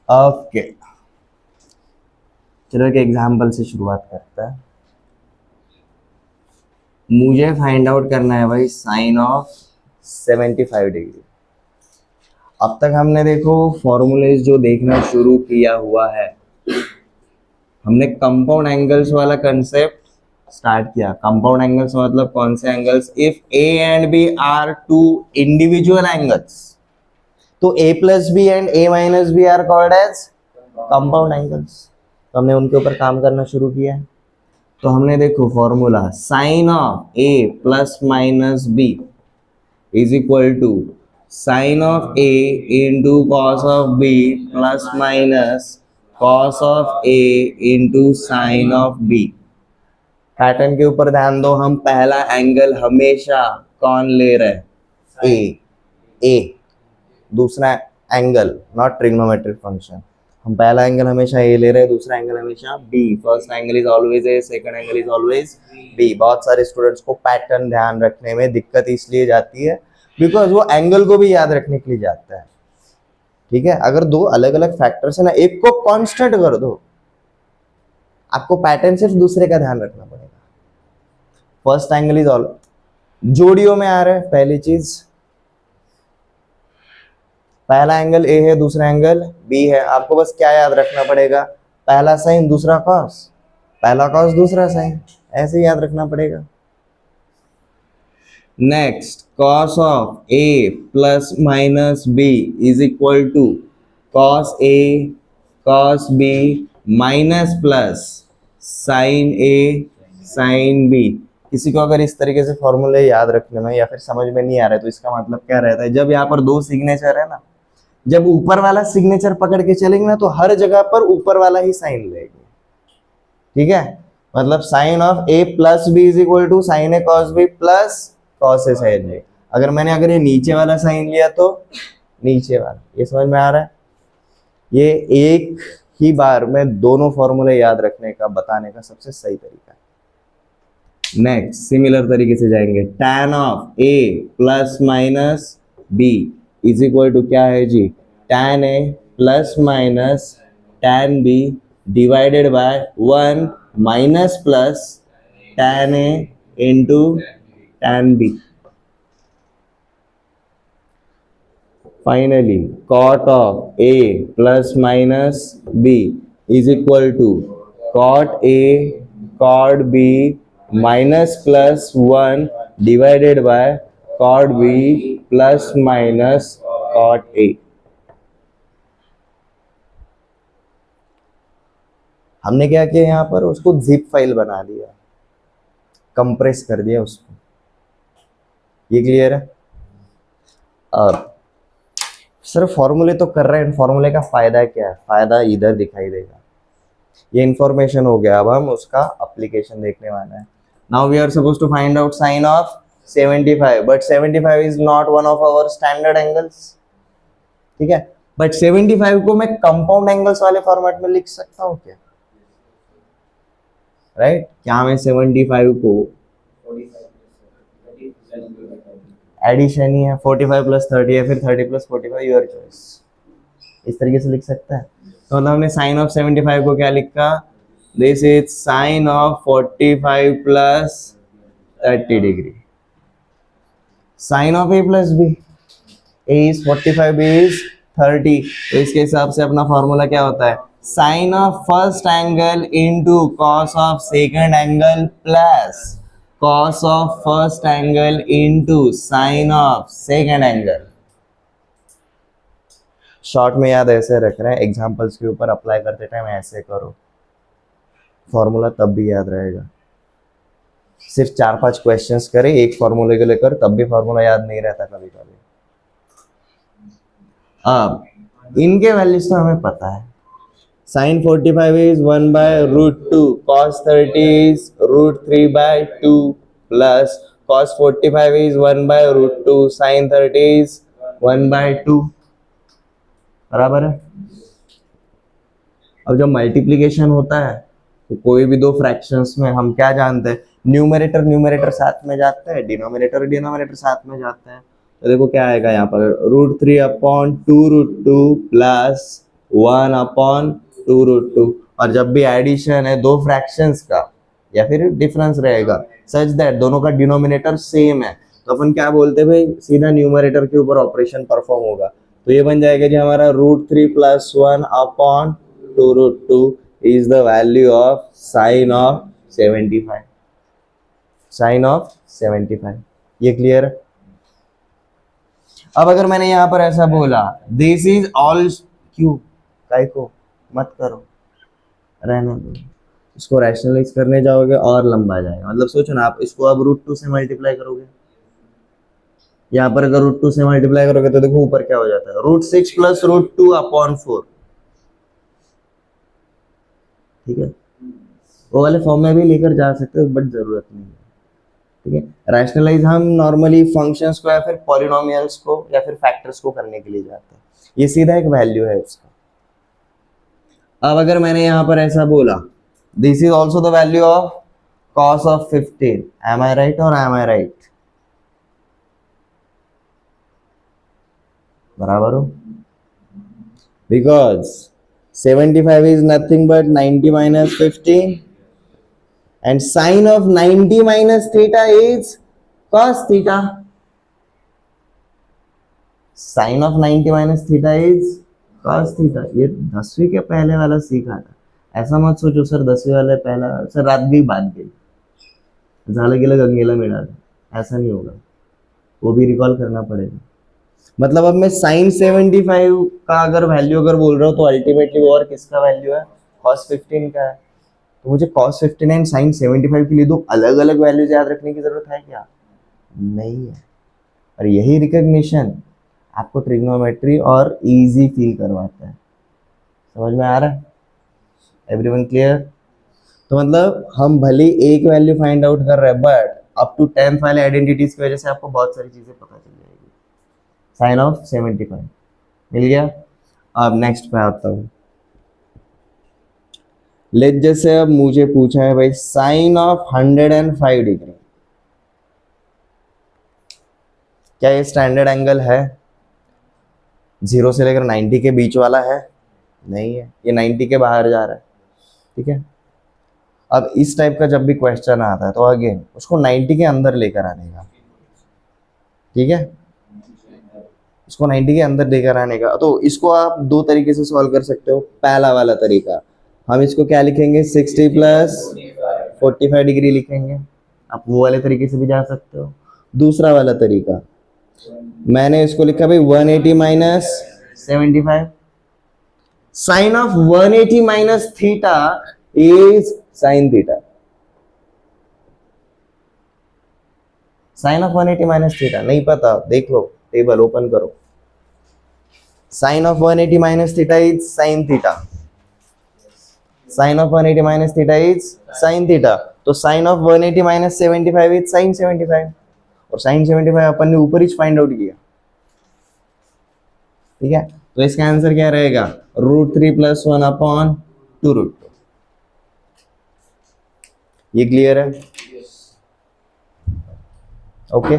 Okay, चलो एक example से शुरुआत करते हैं। मुझे फाइंड आउट करना है भाई साइन ऑफ 75 डिग्री। अब तक हमने देखो फॉर्मूलेज जो देखना शुरू किया हुआ है, हमने कंपाउंड एंगल्स वाला कंसेप्ट स्टार्ट किया। कंपाउंड एंगल्स मतलब कौन से angles? If A and B are two individual angles, तो A plus B and A minus B are called as compound angles. तो हमने उनके ऊपर काम करना शुरू किया। तो हमने देखो formula sine of A plus minus B is equal to sine of A into cos of B plus minus cos of A into sine of B. Pattern के ऊपर ध्यान दो, हम पहला एंगल हमेशा कौन ले रहे? ए। दूसरा एंगल नॉट ट्रिग्नोमेट्रिक फंक्शन, हम पहला एंगल हमेशा ए ले रहे हैं, दूसरा एंगल हमेशा B. First angle is always A, second angle is always B. बहुत सारे स्टूडेंट्स को पैटर्न ध्यान रखने में दिक्कत इसलिए जाती है बिकॉज वो एंगल को भी याद रखने के लिए जाता है। ठीक है, अगर दो अलग अलग फैक्टर्स है ना, एक को कांस्टेंट कर दो, आपको पैटर्न सिर्फ दूसरे का ध्यान रखना पड़ेगा। फर्स्ट एंगल इज ऑल जोड़ियों में आ रहा है। पहली चीज, पहला एंगल ए है, दूसरा एंगल बी है। आपको बस क्या याद रखना पड़ेगा? पहला साइन दूसरा कॉस, पहला कॉस दूसरा साइन, ऐसे याद रखना पड़ेगा। Next, cos of A plus minus B is equal to cos A cos B minus plus sine A sine B. किसी को अगर इस तरीके से फॉर्मूले याद रखने में या फिर समझ में नहीं आ रहा है तो इसका मतलब क्या रहता है? जब यहाँ पर दो सिग्नेचर है ना, जब ऊपर वाला सिग्नेचर पकड़ के चलेंगे ना तो हर जगह पर ऊपर वाला ही साइन लेंगे। ठीक है, मतलब sine of A plus B is equal to sine A cos B plus cos A sine B. अगर ये नीचे वाला साइन लिया तो नीचे वाला, ये समझ में आ रहा है? ये एक ही बार में दोनों फॉर्मूले याद रखने का, बताने का सबसे सही तरीका है। नेक्स्ट, सिमिलर तरीके से जाएंगे। tan of A plus minus B is equal to क्या है जी? tan A plus minus tan B divided by 1 minus plus tan A into tan B. Finally cot of A plus minus B is equal to cot A cot B minus plus 1 divided by cot B plus minus cot A. हमने क्या किया यहाँ पर? उसको zip file बना दिया, compress कर दिया उसको। ये क्लियर है? अब सिर्फ फॉर्मूले तो कर रहे हैं, फॉर्मूले का फायदा क्या है? फायदा इधर दिखाई देगा। ये इंफॉर्मेशन हो गया, अब हम उसका एप्लीकेशन देखने वाला है। Now we are suppose to find out sine of 75, but 75 is not one of our standard angles. ठीक है, बट 75 को मैं कंपाउंड एंगल्स वाले फॉर्मेट में लिख सकता हूँ क्या? राइट, क्या मैं 75 को एडिशन ही है, 45 प्लस 30 है, फिर 30 प्लस 45, योर चॉइस, इस तरीके से लिख सकता है। तो मतलब हमने साइन ऑफ 75 को क्या लिखा? This is sine of 45 plus 30 degree. Sine of A plus B, A is 45, B is 30, तो इसके हिसाब से अपना फॉर्मूला क्या होता है? Sine of first angle into cos of second angle plus cos of first angle into sin of second angle। Short में याद ऐसे रख रहे हैं, एग्जांपल्स के ऊपर अप्लाई करते टाइम ऐसे करो, फॉर्मूला तब भी याद रहेगा। सिर्फ 4-5 क्वेश्चंस करें एक फॉर्मूले को लेकर, तब भी फॉर्मूला याद नहीं रहता कभी कभी। अब इनके वैल्यूज तो हमें पता है। sin 45 is 1 by root 2, cos 30 is root 3 by 2 plus cos 45 is 1 by root 2, sin 30 is 1 by 2। बराबर है? अब जब मल्टीप्लिकेशन होता है तो कोई भी दो फ्रैक्शंस में हम क्या जानते हैं? न्यूमरेटर साथ में जाता है, डिनोमिनेटर साथ में जाता है। तो देखो क्या आएगा यहाँ पर, √3/2 √2 प्लस 1/√2। और जब भी एडिशन है दो फ्रैक्शंस का या फिर डिफरेंस रहेगा सच दैट दोनों का डिनोमिनेटर सेम है, तो अपन क्या बोलते हैं भाई, सीधा न्यूमरेटर के ऊपर ऑपरेशन परफॉर्म होगा। तो ये बन जाएगा जी हमारा √3 + 1/√2 is the value of sine of 75। Sine of 75, ये क्लियर है। अब अगर मैंने यहां पर ऐसा बोला दिस इज ऑल क्यू, काय को मत करो, रहने दो, इसको रैशनलाइज करने जाओगे और लंबा जाएगा। मतलब सोचो ना, आप इसको अब √2 से मल्टीप्लाई करोगे, यहाँ पर अगर √2 से मल्टीप्लाई करोगे तो देखो ऊपर क्या हो जाता है, √6 + √2/4। ठीक है, वो वाले फॉर्म में भी लेकर जा सकते हो बट जरूरत नहीं है। ठीक है, रैशनलाइज हम नॉर्मली फंक्शंस को या फिर पॉलिनोमियल्स को या फिर फैक्टर्स को करने के लिए जाते हैं, ये सीधा एक वैल्यू है उसका। अब अगर मैंने यहाँ पर ऐसा बोला this is also the value of cos of 15, am I right or am I right? बराबर हो, because 75 is nothing but 90 minus 15 and sine of 90 minus theta is cos theta. Sine of 90 minus theta is cos theta। ये 10वीं के पहले वाला सीखा था, ऐसा मत सोचो सर 10वीं वाले पहला सर रात भी बात गई झाला गेला गंगेला मिला, ऐसा नहीं होगा, वो भी रिकॉल करना पड़ेगा। मतलब अब मैं साइन 75 का अगर वैल्यू अगर बोल रहा हूँ तो अल्टीमेटली वो और किसका वैल्यू है, cos 15 का है। तो मुझे cos 15 एंड साइन 75 के लिए दो अलग अलग वैल्यूज याद रखने की जरूरत है क्या, नहीं है। और यही रिकॉग्निशन आपको ट्रिग्नोमेट्री और इजी फील करवाता है। समझ में आ रहा है, एवरीवन क्लियर? तो मतलब हम भले एक वैल्यू फाइंड आउट कर रहे हैं बट अप टू 10th वाले आइडेंटिटीज की वजह से आपको बहुत सारी चीजें पता चल जाएगी। साइन ऑफ 75 मिल गया। अब नेक्स्ट पे आता हूँ, लेट जैसे अब मुझे पूछा है भाई साइन ऑफ 105 डिग्री, क्या ये स्टैंडर्ड एंगल है? 0 से लेकर 90 के बीच वाला है? नहीं है, ये 90 के बाहर जा रहा है। ठीक है, अब इस टाइप का जब भी क्वेश्चन आता है तो अगेन उसको 90 के अंदर लेकर आने का। ठीक है, इसको 90 के अंदर लेकर आने का, तो इसको आप दो तरीके से सॉल्व कर सकते हो। पहला वाला तरीका हम इसको क्या लिखेंगे, 60 + 45 डिग्री लिखेंगे, आप वो वाले तरीके से भी जा सकते हो। दूसरा वाला तरीका मैंने इसको लिखा भाई 180 minus 75, sine of 180 minus theta is sine theta. Sine of 180 minus theta नहीं पता, देख लो टेबल ओपन करो, sine of 180 minus theta is sine theta, sine of 180 minus theta is sine theta. तो sine of 180 minus 75 is sine 75, और sign 75 अपन ने ऊपर ही find out किया। ठीक है, तो इसका आंसर क्या रहेगा, √3 + 1/√2। ये क्लियर है? ओके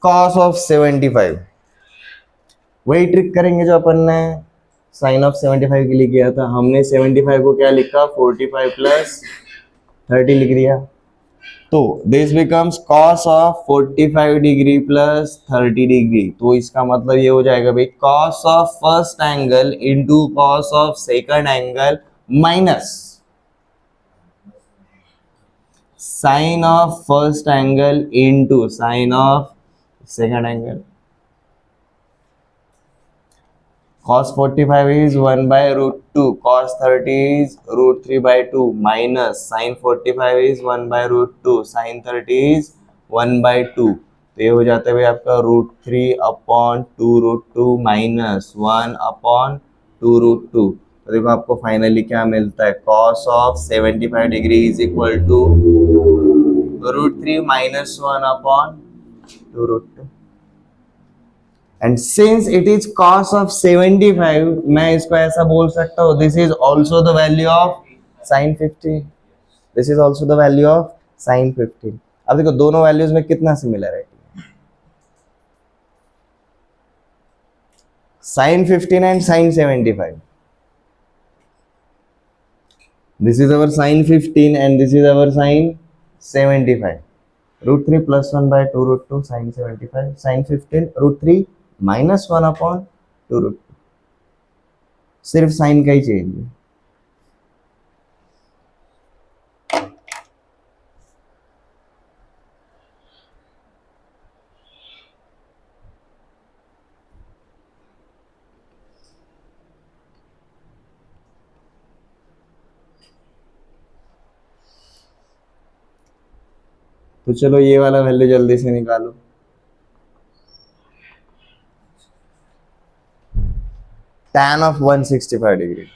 cos ऑफ 75, वही ट्रिक करेंगे जो अपन ने साइन ऑफ 75 के लिए किया था। हमने 75 को क्या लिखा, 45 + 30 लिख दिया, तो this becomes cos of 45 degree + 30 degree. तो इसका मतलब ये हो जाएगा भाई cos of first angle into cos of second angle minus sine of first angle into sine of second angle। cos 45 is 1/√2, cos 30 is √3/2 minus sin 45 is 1/√2, sin 30 is 1/2। तो ये हो जाता है भाई आपका √3/2√2 माइनस 1/2 2√2। तो देखो आपको फाइनली क्या मिलता है, cos of 75 degree is equal to √3 minus 1 upon 2√2। And since it is cos of 75, मैं इसको ऐसा बोल सकता हूँ, this is also the value of sin 15। This is also the value of sin 15। अब देखो दोनों वैल्यूज में कितना सिमिलरिटी है, sin 15 and sin 75। This is our sin 15 and this is our sin 75। √3 plus 1 by 2√2 sin 75, sin 15 √3 minus 1 upon 2√2। सिर्फ sign का ही change है। तो चलो ये वाला वैल्यू जल्दी से निकालो। tan of 165 डिग्री,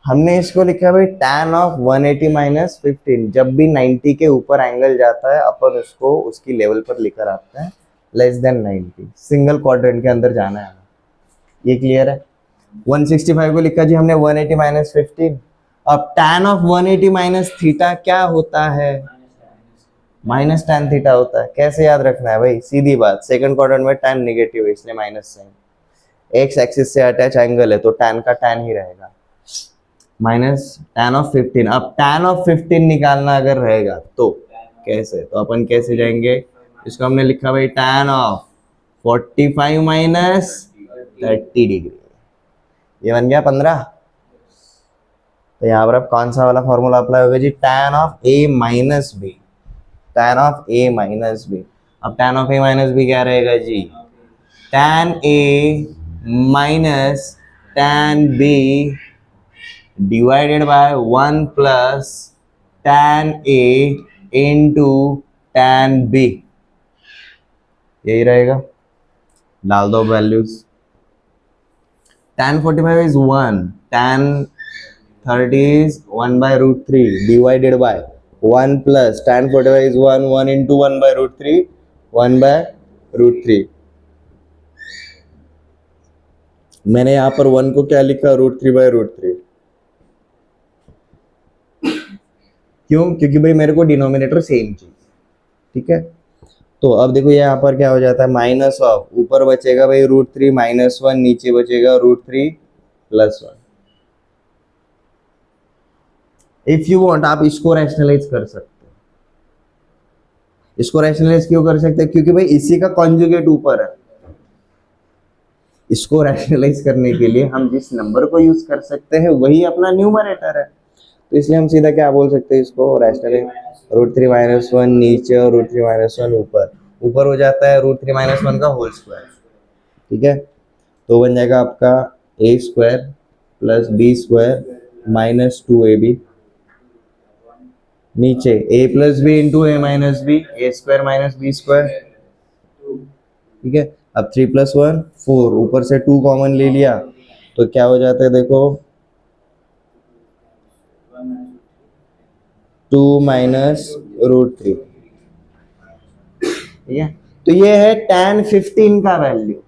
हमने इसको लिखा भाई tan ऑफ 180 माइनस 15। जब भी 90 के ऊपर एंगल जाता है अपन उसको उसकी लेवल पर लेकर आते हैं, लेस देन 90 सिंगल क्वाड्रेंट के अंदर जाना है। ये क्लियर है। 165 को लिखा जी हमने 180 माइनस 15। अब tan ऑफ 180 माइनस थीटा क्या होता है, माइनस tan थीटा होता है। कैसे याद रखना है भाई, सीधी बात, सेकंड क्वाड्रेंट में tan नेगेटिव है इसलिए माइनस साइन, एक्स एक्सिस से अटैच एंगल है तो tan का tan ही रहेगा, माइनस tan ऑफ 15। अब tan ऑफ 15 निकालना अगर रहेगा तो कैसे, तो अपन कैसे जाएंगे, इसको हमने लिखा भाई tan ऑफ 45 माइनस 30 डिग्री, ये बन गया 15। तो यहाँ पर अब कौन सा वाला फॉर्मूला अप्लाई होगा जी, tan of a minus B, tan of a minus B. अब tan of a minus B क्या रहेगा जी, tan a minus tan b divided by 1 plus tan a into tan b, यही रहेगा। डाल दो values, tan 45 is 1, tan 30 is 1 by √3 divided by 1 plus tan 45 is 1 into 1 by √3, 1 by √3। मैंने यहाँ पर 1 को क्या लिखा, √3 by √3। क्यों, क्योंकि भाई मेरे को डिनोमिनेटर सेम चाहिए, ठीक है। तो अब देखो यहाँ पर क्या हो जाता है, माइनस ऑफ, ऊपर बचेगा भाई √3 माइनस 1, नीचे बचेगा √3 प्लस 1। इफ यू वांट आप इसको रैशनलाइज कर सकते हो। इसको रैशनलाइज क्यों कर सकते हैं, क्योंकि भाई इसी का कॉन्जुगेट ऊपर है। इसको रैशनलाइज करने के लिए हम जिस नंबर को यूज कर सकते हैं वही अपना न्यूमरेटर है, तो इसलिए हम सीधा क्या बोल सकते हैं इसको, रैशनलाइज √3 माइनस 1 नीचे और √3 माइनस 1 ऊपर, ऊपर हो जाता है √3 माइनस 1 का होल स्क्वायर, ठीक है। तो बन जाएगा आपका a square plus b square minus 2ab, नीचे a plus B into A minus B, A square minus B square, ठीक है। अब 3 प्लस 1 4, ऊपर से 2 कॉमन ले लिया तो क्या हो जाता है देखो, 2 माइनस √3, ठीक है। तो ये है tan 15 का वैल्यू,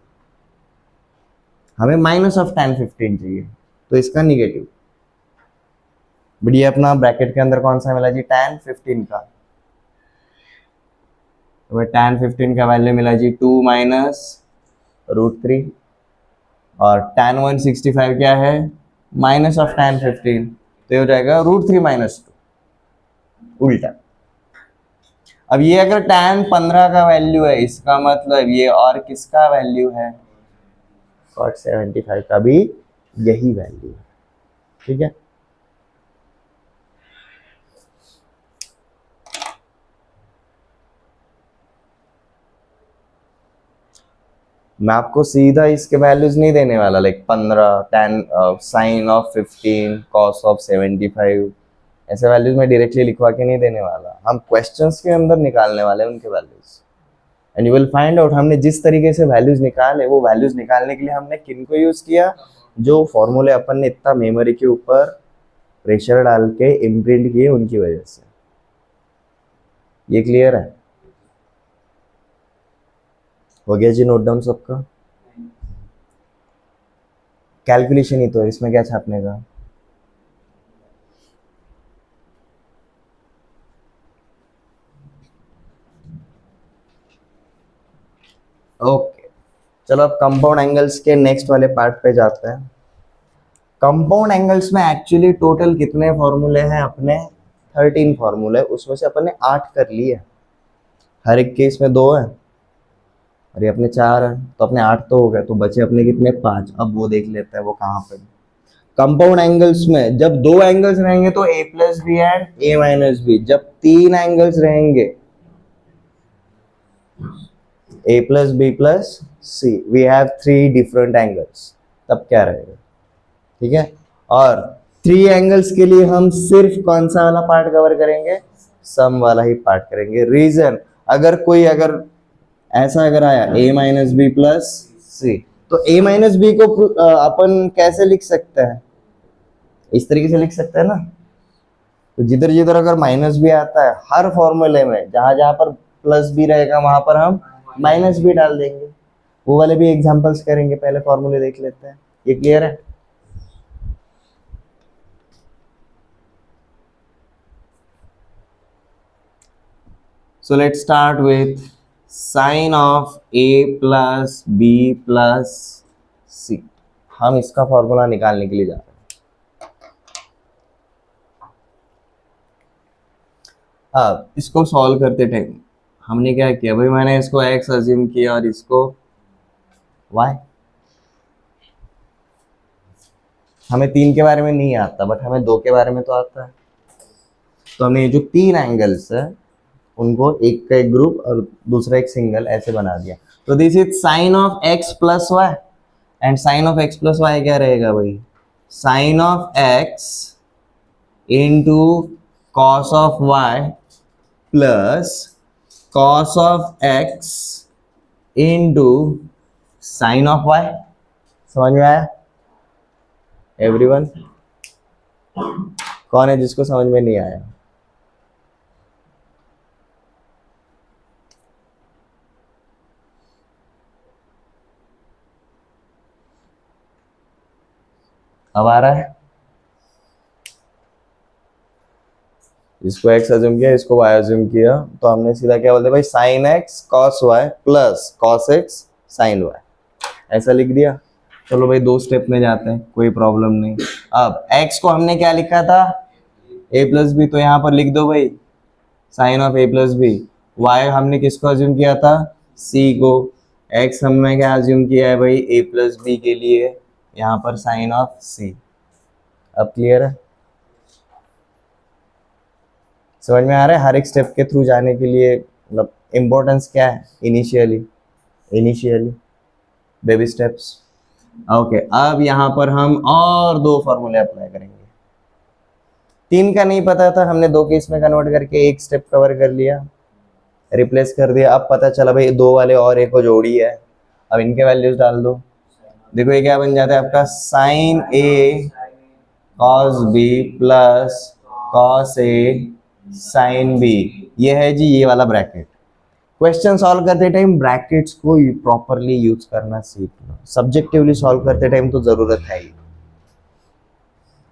हमें माइनस ऑफ tan 15 चाहिए तो इसका निगेटिव। बट ये अपना ब्रैकेट के अंदर कौन सा मिला जी, tan 15 का, तो tan 15 का वैल्यू मिला जी 2 माइनस √3, और tan 165 क्या है, माइनस ऑफ tan 15, तो ये हो जाएगा √3 माइनस 2, उल्टा। अब ये अगर tan 15 का वैल्यू है, इसका मतलब ये और किसका वैल्यू है, cot 75 का भी यही वैल्यू है, ठीक है। मैं आपको सीधा इसके वैल्यूज नहीं देने वाला, like 15 10 sine of 15 cos of 75, ऐसे वैल्यूज मैं डायरेक्टली लिखवा के नहीं देने वाला। हम क्वेश्चंस के अंदर निकालने वाले हैं उनके values, and you will find out हमने जिस तरीके से वैल्यूज निकाले, वो वैल्यूज निकालने के लिए हमने किन को यूज किया, जो फॉर्मूले अपन ने इतना मेमोरी के ऊपर प्रेशर डाल के इम्प्रिंट किए उनकी वजह से। ये क्लियर है? हो गया जी नोट डाउन सबका? कैलकुलेशन ही तो है, इसमें क्या छापने का। ओके चलो अब कंपाउंड एंगल्स के नेक्स्ट वाले पार्ट पे जाते हैं। कंपाउंड एंगल्स में एक्चुअली टोटल कितने फॉर्मूले हैं अपने? 13 फॉर्मूले, उसमें से अपन ने 8 कर लिए। हर एक केस में 2 है और ये अपने 4 है, तो अपने 8 तो हो गए, तो बचे अपने कितने? 5। अब वो देख लेते हैं वो कहाँ पे। कंपाउंड एंगल्स में जब 2 एंगल्स रहेंगे तो a plus B and a minus B. जब 3 एंगल्स रहेंगे a plus B plus C, we have 3 different angles, तब क्या रहेगा? ठीक है, और 3 एंगल्स के लिए हम सिर्फ कौन सा वाला पार्ट कवर करेंगे? सम वाला ही पार्ट करेंगे। रीजन, अगर ऐसा अगर आया a minus B plus C, तो a माइनस बी को अपन कैसे लिख सकते हैं? इस तरीके से लिख सकते हैं ना। तो जिधर जिधर अगर माइनस बी आता है, हर फॉर्मूले में जहां जहां पर प्लस बी रहेगा वहां पर हम माइनस बी डाल देंगे। वो वाले भी एग्जांपल्स करेंगे, पहले फॉर्मूले देख लेते हैं। ये क्लियर है? So let's start with sin of a plus b plus c। हम इसका फॉर्मूला निकालने के लिए जा रहे हैं। अब इसको सॉल्व करते टाइम हमने क्या किया भाई, मैंने इसको x अज्यूम किया और इसको y। हमें 3 के बारे में नहीं आता, बट हमें 2 के बारे में तो आता है। तो हमने ये जो 3 एंगल्स है उनको एक का एक ग्रुप और दूसरा एक सिंगल ऐसे बना दिया। तो this is sine of x plus Y, and sine of x plus Y क्या रहेगा भाई? Sine of x into cos of y plus cos of x into sine of y। समझ में आया एवरीवन? कौन है जिसको समझ में नहीं आया? अब आ रहा है? इसको x अज्यूम किया, इसको y अज्यूम किया, तो हमने सीधा क्या बोलते भाई, sine x cos y plus cos x sine y, ऐसा लिख दिया। चलो भाई 2 स्टेप में जाते हैं, कोई प्रॉब्लम नहीं। अब x को हमने क्या लिखा था? a प्लस बी, तो यहाँ पर लिख दो भाई sine of a plus B. y हमने किसको अज्यूम किया था? c को। x हमने क्या अज्यूम किया है भाई? a प्लस बी के लिए, यहाँ पर साइन ऑफ c। अब क्लियर है? समझ में आ रहा है? हर एक स्टेप के थ्रू जाने के लिए मतलब इम्पोर्टेंस क्या है? Initially baby steps. ओके, अब यहाँ पर हम और 2 फॉर्मूले अप्लाई करेंगे। 3 का नहीं पता था, हमने 2 के इसमें कन्वर्ट करके एक स्टेप कवर कर लिया, रिप्लेस कर दिया। अब पता चला भाई 2 वाले और एक को जोड़ी है, अब इनके वैल्यूज डाल दो। देखो ये क्या बन जाता है आपका? Sign A cos B plus cos A sine B. ये है जी ये वाला ब्रैकेट। क्वेश्चन सॉल्व करते टाइम ब्रैकेट्स को प्रॉपरली यूज करना सीख लो, सब्जेक्टिवली सॉल्व करते टाइम तो जरूरत है ही।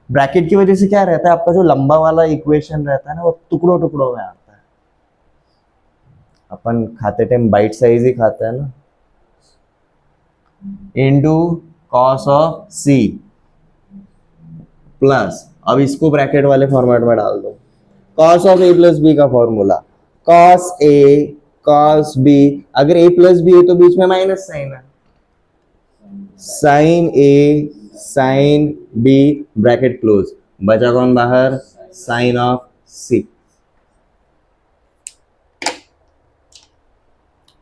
ब्रैकेट की वजह से क्या रहता है, आपका जो लंबा वाला इक्वेशन रहता है ना, वो टुकड़ों टुकड़ों में आता है। अपन खाते टाइम बाइट साइज ही खाता है ना। Into cos of C plus, अब इसको ब्रैकेट वाले फॉर्मेट में डाल दो, cos of A plus B का formula, cos A cos B. अगर ए प्लस बी है तो बीच में माइनस साइन है, sine A sine B bracket close, बचा कौन बाहर? Sine of C.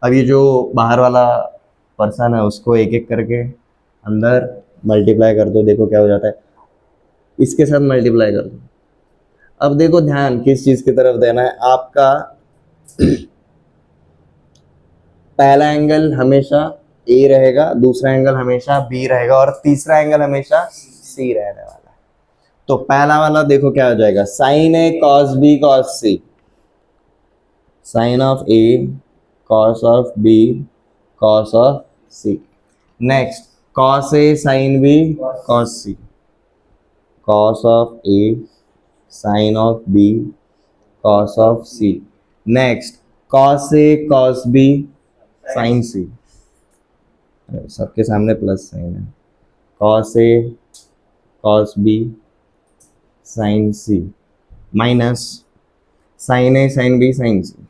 अब ये जो बाहर वाला पर्सन है उसको एक एक करके अंदर मल्टीप्लाई कर दो, देखो क्या हो जाता है, इसके साथ मल्टीप्लाई कर दो। अब देखो ध्यान किस चीज की तरफ देना है आपका, पहला एंगल हमेशा ए रहेगा, दूसरा एंगल हमेशा बी रहेगा और तीसरा एंगल हमेशा सी रहने वाला है। तो पहला वाला देखो क्या हो जाएगा, sine A cos B cos C, sine of A cos of B cos of C. Next cos A sine B cos C, cos of A sine of B cos of C. Next cos A cos B sine C, सबके सामने plus sine है, cos A cos B sine C minus sine A sine B sine C.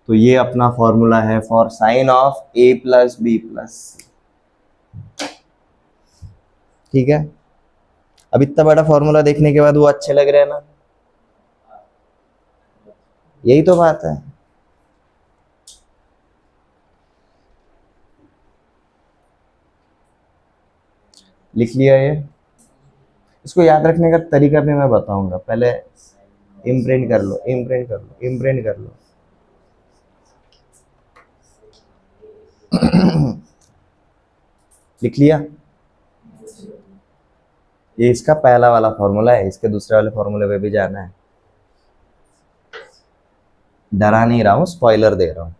तो ये अपना formula है for sine of A plus B plus सी। ठीक है, अब इतना बड़ा फॉर्मूला देखने के बाद वो अच्छे लग रहे हैं ना, यही तो बात है। लिख लिया ये, इसको याद रखने का तरीका भी मैं बताऊंगा, पहले इम्प्रिंट कर लो, इम्प्रिंट कर लो, इम्प्रिंट कर लो। लिख लिया, ये इसका पहला वाला फॉर्मूला है, इसके दूसरे वाले फॉर्मूले पे भी जाना है। डरा नहीं रहा हूं, स्पॉइलर दे रहा हूं।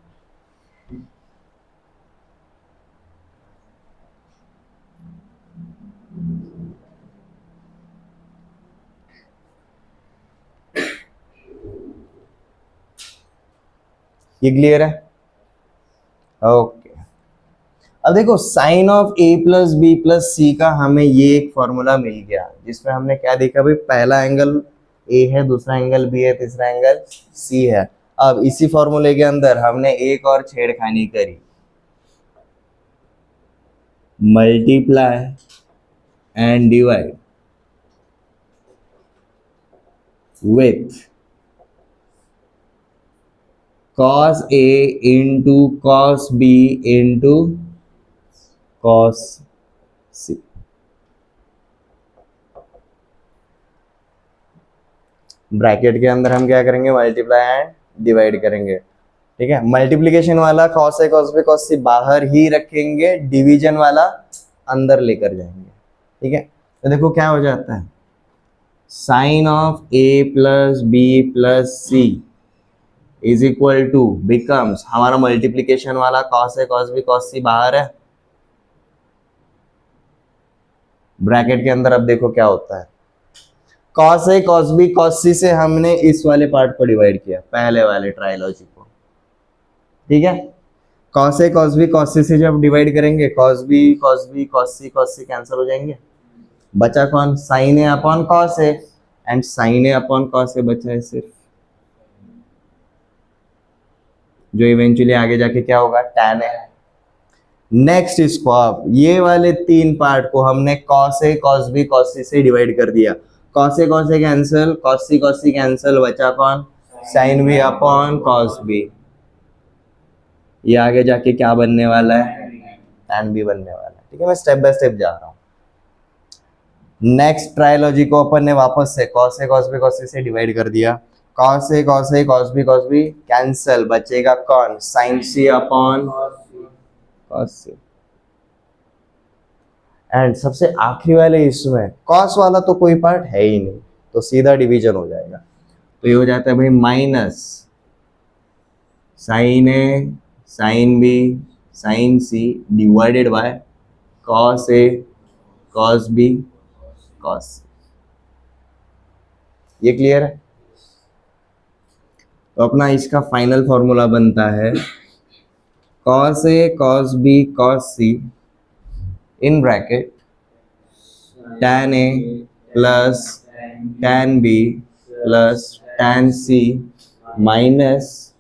ये क्लियर है? ओके, अब देखो sine of A plus B plus C का हमें ये एक फॉर्मूला मिल गया, जिसमें हमने क्या देखा भाई, पहला एंगल ए है, दूसरा एंगल बी है, तीसरा एंगल सी है। अब इसी फॉर्मूले के अंदर हमने एक और छेड़खानी करी, multiply and divide with cos A into cos B into cos C। Bracket के अंदर हम क्या करेंगे, मल्टीप्लाई एंड डिवाइड करेंगे। ठीक है, मल्टीप्लीकेशन वाला cos A cos B cos C बाहर ही रखेंगे, डिवीजन वाला अंदर लेकर जाएंगे। ठीक है, तो देखो क्या हो जाता है, sine of A plus B plus C is equal to becomes, हमारा मल्टीप्लीकेशन वाला cos A cos B cos C बाहर है, ब्रैकेट के अंदर अब देखो क्या होता है, cos A cos B cos C से हमने इस वाले पार्ट को डिवाइड किया, पहले वाले ट्रायलॉजी को। ठीक है, cos A cos B cos C से जब डिवाइड करेंगे, cos B cos B cos C cancel हो जाएंगे, बचा कौन, sin A upon cos A, and sin A upon cos A बचा है सिर्फ, जो इवेंचुअली आगे जाके क्या होगा, tan A। नेक्स्ट इसको आप ये वाले तीन पार्ट को हमने cos A cos B cos C से डिवाइड कर दिया, cos A cancel, cos C cancel, बचा कौन, sin B upon cos B। ये आगे जाके क्या बनने वाला है, tan B बनने वाला है। ठीक है, मैं स्टेप बाय स्टेप जा रहा हूँ। नेक्स्ट ट्रायलॉजी को अपन ने वापस से cos A cos B cos C से डिवाइड कर दिया, cos A cos B cancel, बचेगा कौन, sin C upon cos C। And सबसे आखिरी वाले इसमें cos वाला तो कोई पार्ट है ही नहीं, तो सीधा डिवीजन हो जाएगा। तो ये हो जाता है भाई minus sin A sin B sin C divided by cos A cos B cos C। ये क्लियर है? तो अपना इसका फाइनल फॉर्मूला बनता है cos A cos B cos C in bracket tan A plus tan B plus tan C minus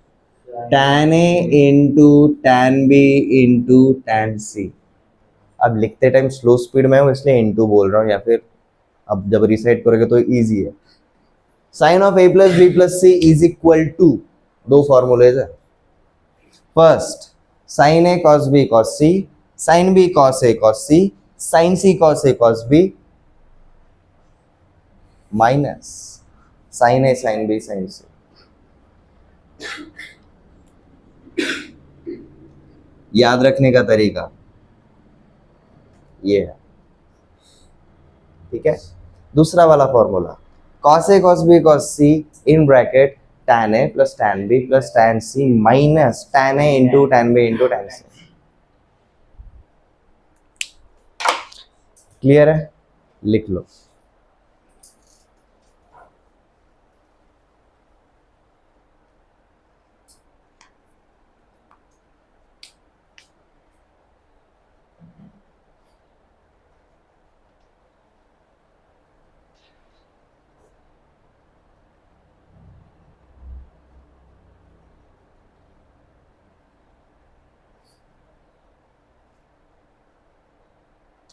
tan A into tan B into tan C। अब लिखते time slow speed में हूँ इसलिए इनटू बोल रहा हूँ, या फिर अब जब रिसेट करोगे तो इजी है। Sine of A plus B plus C is equal to, दो फॉर्मूलेज है। First sine A cos B cos C, sine B cos A cos C, sine C cos A cos B, minus sine A sine B sine C. याद रखने का तरीका ये है, ठीक है। दूसरा वाला formula cos a cos b cos c in bracket tan a plus tan b plus tan c minus tan a into tan b into tan c। Clear है? लिख लो।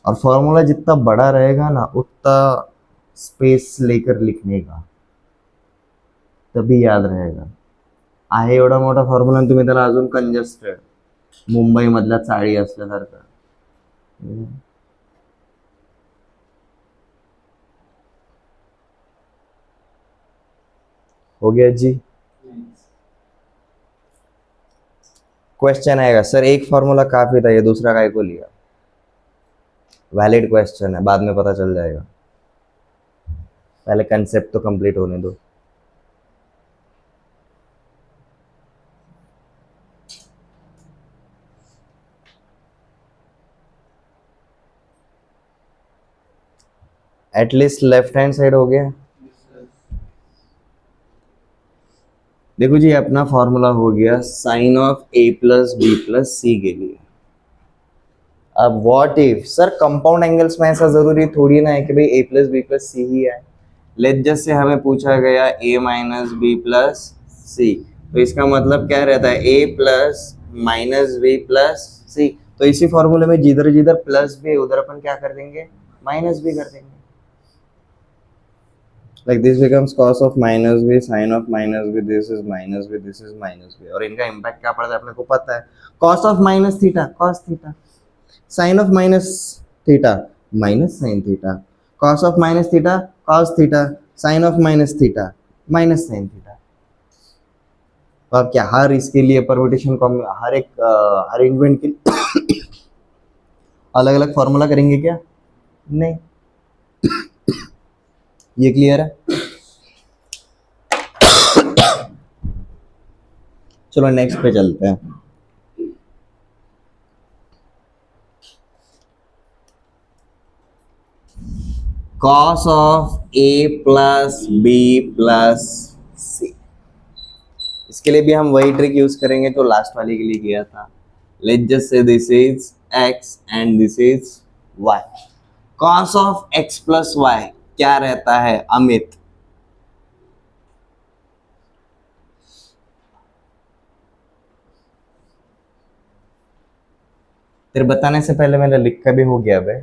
और फॉर्मूला जितना बड़ा रहेगा ना उतना स्पेस लेकर लिखने का, तभी याद रहेगा। आहे एवढा मोठा फॉर्म्युला तुम्ही त्याला अजून कंजेस्टेड मुंबई मधल्या चाळी असल्यासारखं। हो गया जी। क्वेश्चन आएगा सर एक फॉर्मूला काफी था, ये दूसरा काय को लिया? वैलिड क्वेश्चन है, बाद में पता चल जाएगा, पहले कंसेप्ट तो कंप्लीट होने दो। एटलीस्ट लेफ्ट हैंड साइड हो गया। देखो जी अपना फॉर्मूला हो गया sine of A plus B plus C के लिए। अब what if sir compound angles में ऐसा जरूरी थोड़ी ना है कि भाई A plus B plus C ही है। लेट जस्ट से हमें पूछा गया A minus B plus C, तो इसका मतलब क्या रहता है A plus minus B plus C. तो इसी फॉर्मूले में जिधर जिधर प्लस भी उधर अपन क्या कर देंगे, माइनस भी कर देंगे। like this becomes cos of minus b sin of minus b, this is minus b, this is minus b। और इनका इम्पैक्ट क्या पड़ता है अपने को पता है, cos of minus theta cos theta, sin of minus theta minus sin theta, cos of minus theta cos theta, sin of minus theta minus sin theta. तो अब क्या हर इसके लिए परम्यूटेशन हर एक हर इवेंट के अलग अलग फॉर्मूला करेंगे क्या? नहीं। ये क्लियर है? चलो नेक्स्ट पे चलते हैं। cos of a plus B plus C, इसके लिए भी हम वही ट्रिक यूज करेंगे जो लास्ट वाले के लिए किया था। Let's just say this is x and this is y। cos of x plus y क्या रहता है अमित? तेरे बताने से पहले मैंने लिख का भी हो गया भाई।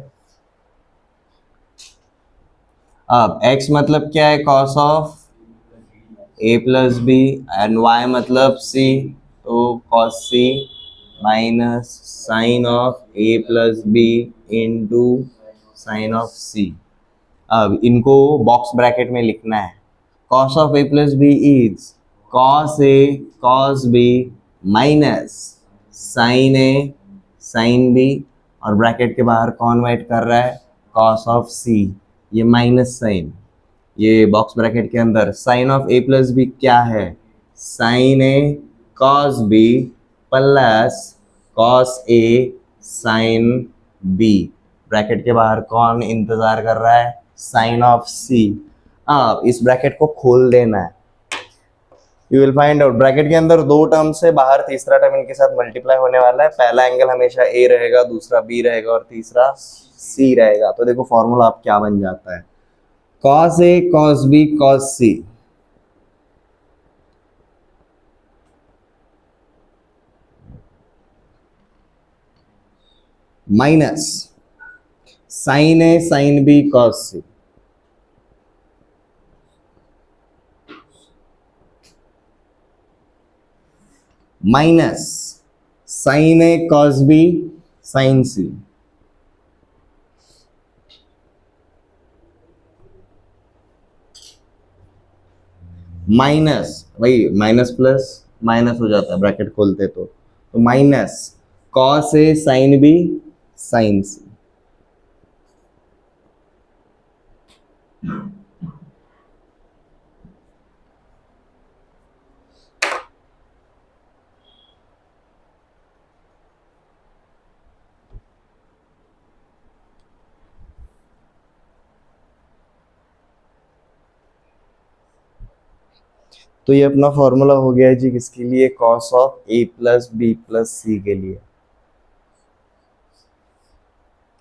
अब x मतलब क्या है, cos of a plus B and y मतलब c, तो cos c minus sine of a plus B into sine of c। अब इनको बॉक्स ब्रैकेट में लिखना है। cos of a plus B is cos a cos b minus sine a sine b, और bracket के बाहर कौन वेट कर रहा है, cos ऑफ c, ये माइनस साइन, ये बॉक्स ब्रैकेट के अंदर sine of a plus B क्या है, sine a cos b plus cos a sine b, bracket के बाहर कौन इंतजार कर रहा है, साइन ऑफ c। अब इस ब्रैकेट को खोल देना है। You will find out bracket के अंदर दो टर्म से बाहर तीसरा टर्म इनके साथ मल्टीप्लाई होने वाला है। पहला एंगल हमेशा a रहेगा, दूसरा b रहेगा और तीसरा c रहेगा। तो देखो फॉर्मूला अब क्या बन जाता है, cos a cos b cos c minus sine a sine b cos c। Minus sine A cos B sine C, minus वही माइनस प्लस माइनस हो जाता है ब्रैकेट खोलते तो minus cos A sine B sine C. तो ये अपना formula हो गया है जी किसके लिए, cos of A plus B plus C के लिए।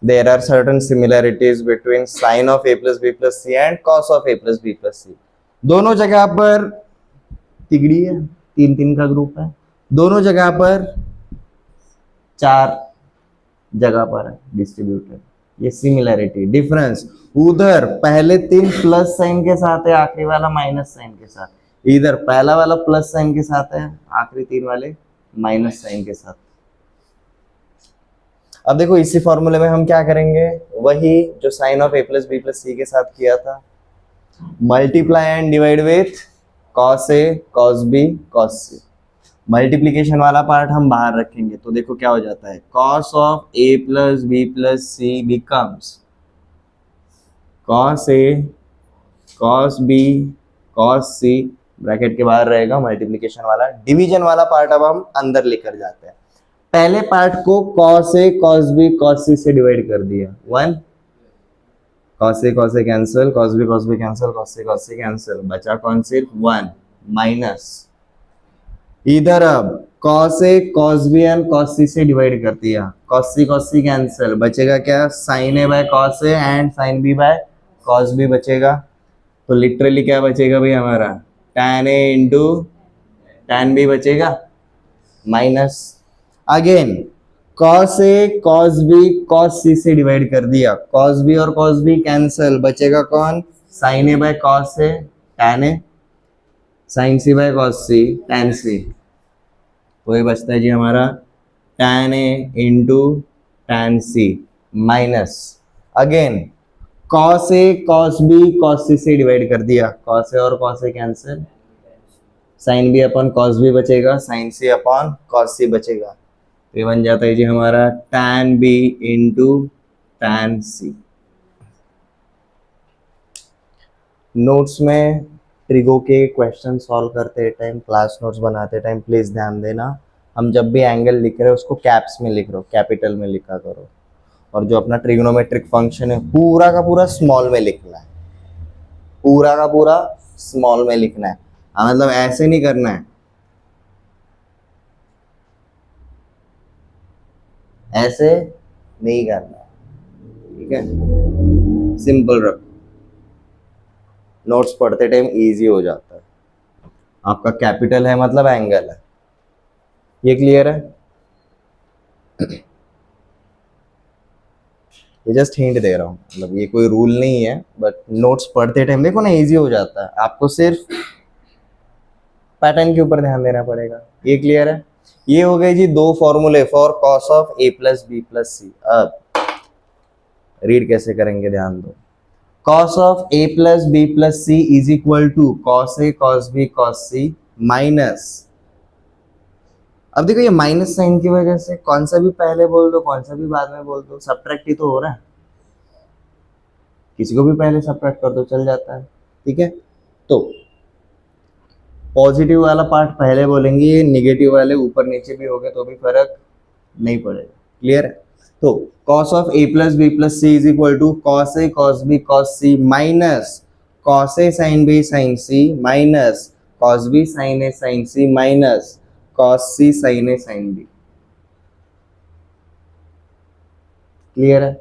There are certain similarities between sine of A plus B plus C and cos of A plus B plus C. दोनों जगह पर तिगड़ी है, तीन तीन का ग्रुप है, दोनों जगह पर चार जगह पर है डिस्ट्रीब्यूटेड। ये सिमिलैरिटी डिफरेंस, उधर पहले तीन प्लस साइन के साथ है, आखिरी वाला माइनस साइन के साथ, इधर पहला वाला प्लस साइन के साथ है, आखिरी तीन वाले माइनस साइन के साथ। अब देखो इसी फॉर्मूले में हम क्या करेंगे, वही जो sine of A plus B plus C के साथ किया था, multiply and divide with cos A cos B cos C. Multiplication वाला पार्ट हम बाहर रखेंगे, तो देखो क्या हो जाता है, cos of A plus B plus C becomes cos A cos B cos C, bracket के बाहर रहेगा मल्टीप्लीकेशन वाला। डिवीजन वाला पार्ट अब हम अंदर लेकर जाते हैं। पहले पार्ट को cos A cos B cos C से डिवाइड कर दिया, one cos A cancel, cos B cancel, cos C cancel, बचा कौन, सिर्फ वन, माइनस इधर अब cos A cos B and cos C से डिवाइड कर दिया, कॉस सी कैंसिल, बचेगा क्या, sine A by cos A and sine B by cos B बचेगा। तो लिटरली क्या बचेगा भाई हमारा, tan A into tan B बचेगा, minus again cos A cos B cos C से डिवाइड कर दिया, cos बी और cos बी कैंसिल, बचेगा कौन, sin A by cos A tan A, sin C by cos C tan C. तो ये बचता है जी हमारा tan A into tan C minus again cos A cos B cos C से डिवाइड कर दिया, cos ए और cos A cancel, sin B upon cos B बचेगा, sin सी अपॉन cos सी बचेगा। ये बन जाता है जी हमारा tan बी इंटू tan सी। नोट्स में ट्रिगो के क्वेश्चन सॉल्व करते टाइम, क्लास नोट्स बनाते टाइम प्लीज ध्यान देना, हम जब भी एंगल लिख रहे हो उसको कैप्स में लिख रहे हो, कैपिटल में लिखा करो, और जो अपना ट्रिग्नोमेट्रिक फंक्शन है पूरा का पूरा स्मॉल में लिखना है, पूरा का पूरा स्मॉल में लिखना है। हाँ मतलब ऐसे नहीं करना है, ऐसे नहीं करना है, ठीक है, सिंपल रखो, नोट्स पढ़ते टाइम इजी हो जाता है। आपका कैपिटल है मतलब एंगल है, ये क्लियर है। ये जस्ट हिंट दे रहा हूँ, मतलब ये कोई रूल नहीं है, बट नोट्स पढ़ते टाइम देखो ना इजी हो जाता है, आपको सिर्फ पैटर्न के ऊपर ध्यान देना पड़ेगा। ये क्लियर है। ये हो गए जी दो फॉर्मूले for cos of A plus B plus C. अब रीड कैसे करेंगे ध्यान दो, cos of a plus B plus C is equal to cos a cos b cos c minus, अब देखो ये माइनस साइन की वजह से कौन सा भी पहले बोल दो कौन सा भी बाद में बोल दो, सब्ट्रैक्ट ही तो हो रहा है, किसी को भी पहले सब्ट्रैक्ट कर दो चल जाता है, ठीक है। तो पॉजिटिव वाला पार्ट पहले बोलेंगे, नेगेटिव वाले ऊपर नीचे भी हो गए तो भी फर्क नहीं पड़ेगा, क्लियर है। तो cos of a plus B plus C is equal to cos a cos b cos c minus cos a sin b sin c minus cos b sin a sin c minus cos c sin a sin b, clear है।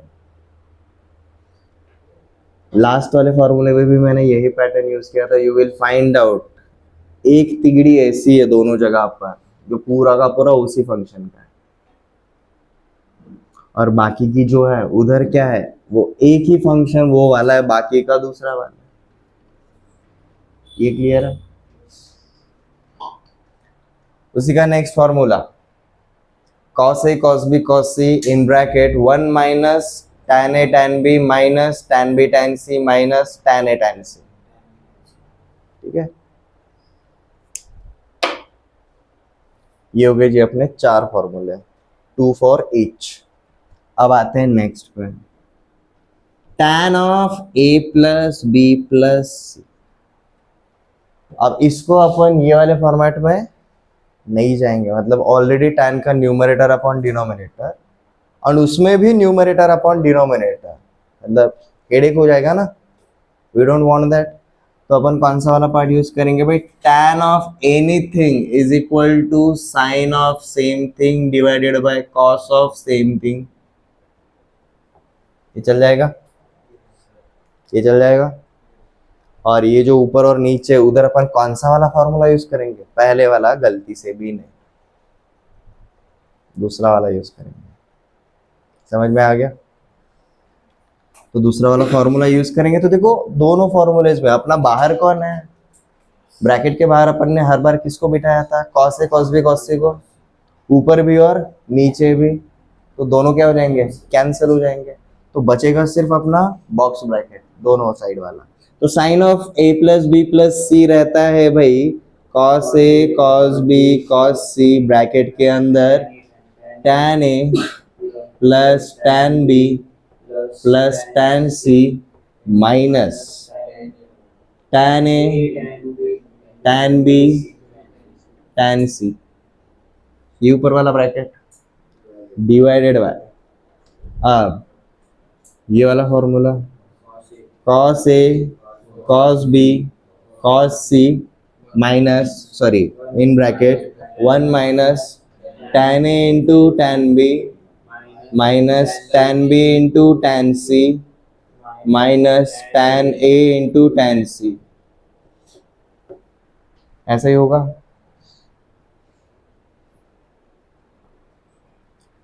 Last वाले फॉर्मूले में भी मैंने यही pattern use किया था। You will find out एक तिगड़ी ऐसी है दोनों जगह पर जो पूरा का पूरा उसी फंक्शन का है, और बाकी की जो है उधर क्या है, वो एक ही फंक्शन वो वाला है, बाकी का दूसरा वाला। ये क्लियर है। उसी का next formula cos a cos b cos c in bracket 1 minus tan a tan b minus tan b tan c minus tan a tan c। ठीक है, ये हो गए जी अपने चार फॉर्मूले, 2 फॉर ईच। अब आते हैं नेक्स्ट पे, tan of a plus B plus C. अब इसको अपन ये वाले फॉर्मेट में नहीं जाएंगे, मतलब ऑलरेडी tan का न्यूमरेटर अपॉन डिनोमिनेटर और उसमें भी न्यूमरेटर अपॉन डिनोमिनेटर, मतलब हेडेक हो जाएगा ना, वी डोंट वांट दैट। तो अपन कौन सा वाला पार्ट यूज करेंगे भाई, tan of anything is equal to sine of same thing divided by cos of same thing. ये चल जाएगा, ये चल जाएगा। और ये जो ऊपर और नीचे, उधर अपन कौन सा वाला फॉर्मूला यूज करेंगे, पहले वाला, गलती से भी नहीं, दूसरा वाला यूज करेंगे। समझ में आ गया? तो दूसरा वाला फॉर्मूला यूज करेंगे। तो देखो दोनों फॉर्मूलेज में अपना बाहर कौन है, ब्रैकेट के बाहर अपन ने हर बार किसको बिठाया था, cos A cos B cos सी को, ऊपर भी और नीचे भी। तो दोनों क्या हो जाएंगे, कैंसिल हो जाएंगे। तो बचेगा सिर्फ अपना बॉक्स ब्रैकेट दोनों साइड वाला। तो sine of A plus B plus C रहता है भाई cos A cos B cos C bracket के अंदर tan A plus tan B plus tan C minus tan A tan B tan C, ये ऊपर वाला ब्रैकेट डिवाइडेड बाय, अब ये वाला formula cos a cos b cos c minus sorry in bracket 1 minus tan a into tan b minus tan b into tan c minus tan a into tan c। ऐसा ही होगा,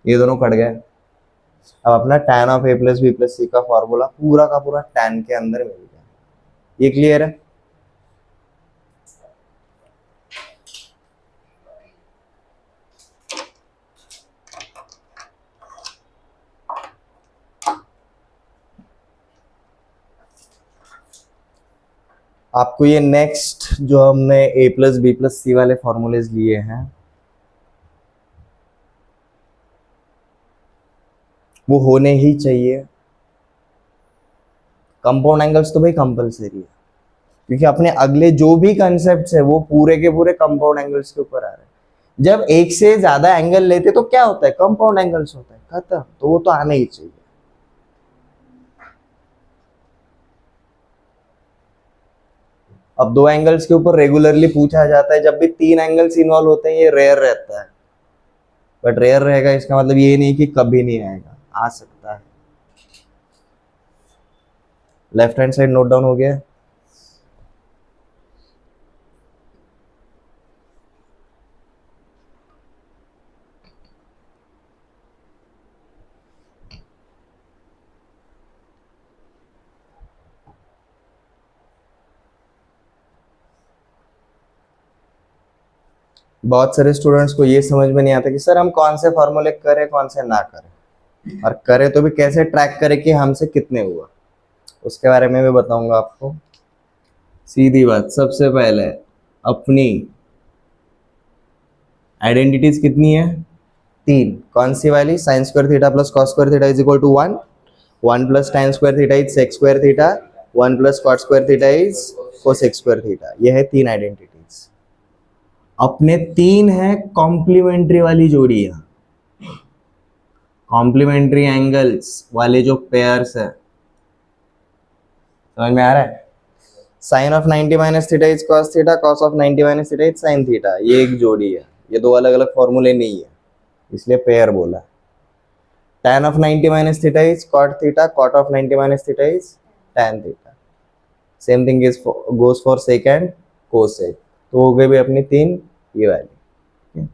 ये दोनों cut गए। अब अपना tan of a plus B plus C का formula पूरा का पूरा tan के अंदर मिल गया। ये क्लियर है? आपको ये नेक्स्ट जो हमने a प्लस बी प्लस सी वाले फॉर्मूलेज लिए हैं वो होने ही चाहिए। कंपाउंड एंगल्स तो भाई कंपलसरी है, क्योंकि अपने अगले जो भी कंसेप्ट है वो पूरे के पूरे कंपाउंड एंगल्स के ऊपर आ रहे हैं। जब एक से ज्यादा एंगल लेते तो क्या होता है, कंपाउंड एंगल्स होता है, खत्म। तो वो तो आना ही चाहिए। अब दो एंगल्स के ऊपर रेगुलरली पूछा जाता है, जब भी तीन एंगल्स इन्वॉल्व होते हैं ये रेयर रहता है, बट रेयर रहेगा इसका मतलब ये नहीं कि कभी नहीं आएगा, आ सकता है। Left hand side note down हो गया? बहुत सारे स्टूडेंट्स को ये समझ में नहीं आता कि सर हम कौन से फॉर्मूले करें कौन से ना करें, और करें तो भी कैसे ट्रैक करें कि हमसे कितने हुआ, उसके बारे में भी बताऊंगा आपको। सीधी बात, सबसे पहले अपनी आइडेंटिटीज कितनी है, तीन। कौन सी वाली, sine square theta plus cos square theta is equal to 1, 1 plus tan square theta is sec square theta, 1 plus cot square theta is cosec square theta. यह है तीन आइडेंटिटीज। अपने तीन है कॉम्प्लीमेंट्री वाली जोड़ियां, कॉम्प्लीमेंट्री एंगल्स वाले जो पेयर्स है, समझ में आ रहा है? Sine of 90 minus theta is cos theta, cos of 90 minus theta is sine theta. ये एक जोड़ी है, ये दो अलग अलग फॉर्मूले नहीं है, इसलिए पेयर बोला। tan of 90 minus theta is cot theta, cot of 90 minus theta is tan theta. Same thing is goes for sec and cosec. तो हो गए भी अपनी तीन ये वाली।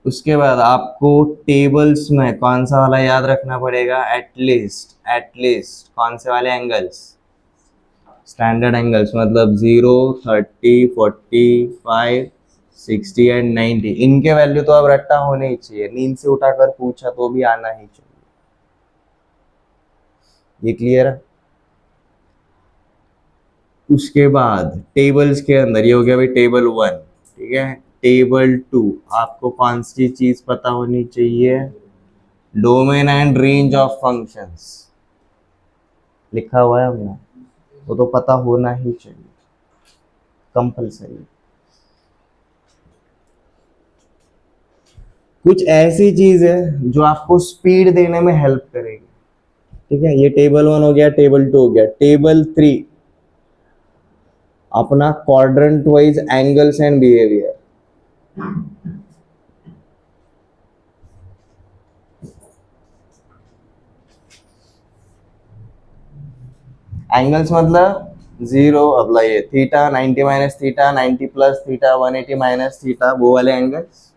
उसके बाद आपको टेबल्स में कौन सा वाला याद रखना पड़ेगा, एटलीस्ट कौन से वाले एंगल्स, स्टैंडर्ड एंगल्स, मतलब 0, 30, 45, 60 एंड 90, इनके वैल्यू तो अब रट्टा होने ही चाहिए, नींद से उठाकर पूछा तो भी आना ही चाहिए। ये क्लियर है? उसके बाद टेबल्स के अंदर ये हो गया भाई टेबल 1, ठीक है। टेबल 2 आपको कौन सी चीज पता होनी चाहिए? Domain and range of functions लिखा हुआ है हमने, वो तो पता होना ही चाहिए, कंपल्सरी। कुछ ऐसी चीज है जो आपको स्पीड देने में हेल्प करेगी, ठीक है। ये टेबल 1 हो गया, टेबल 2 हो गया। टेबल 3 अपना quadrant wise angles and behaviour. Angles मतलब 0 अप्लाई है, theta 90 minus theta, 90 plus theta, 180 minus theta, वो वाले एंगल्स।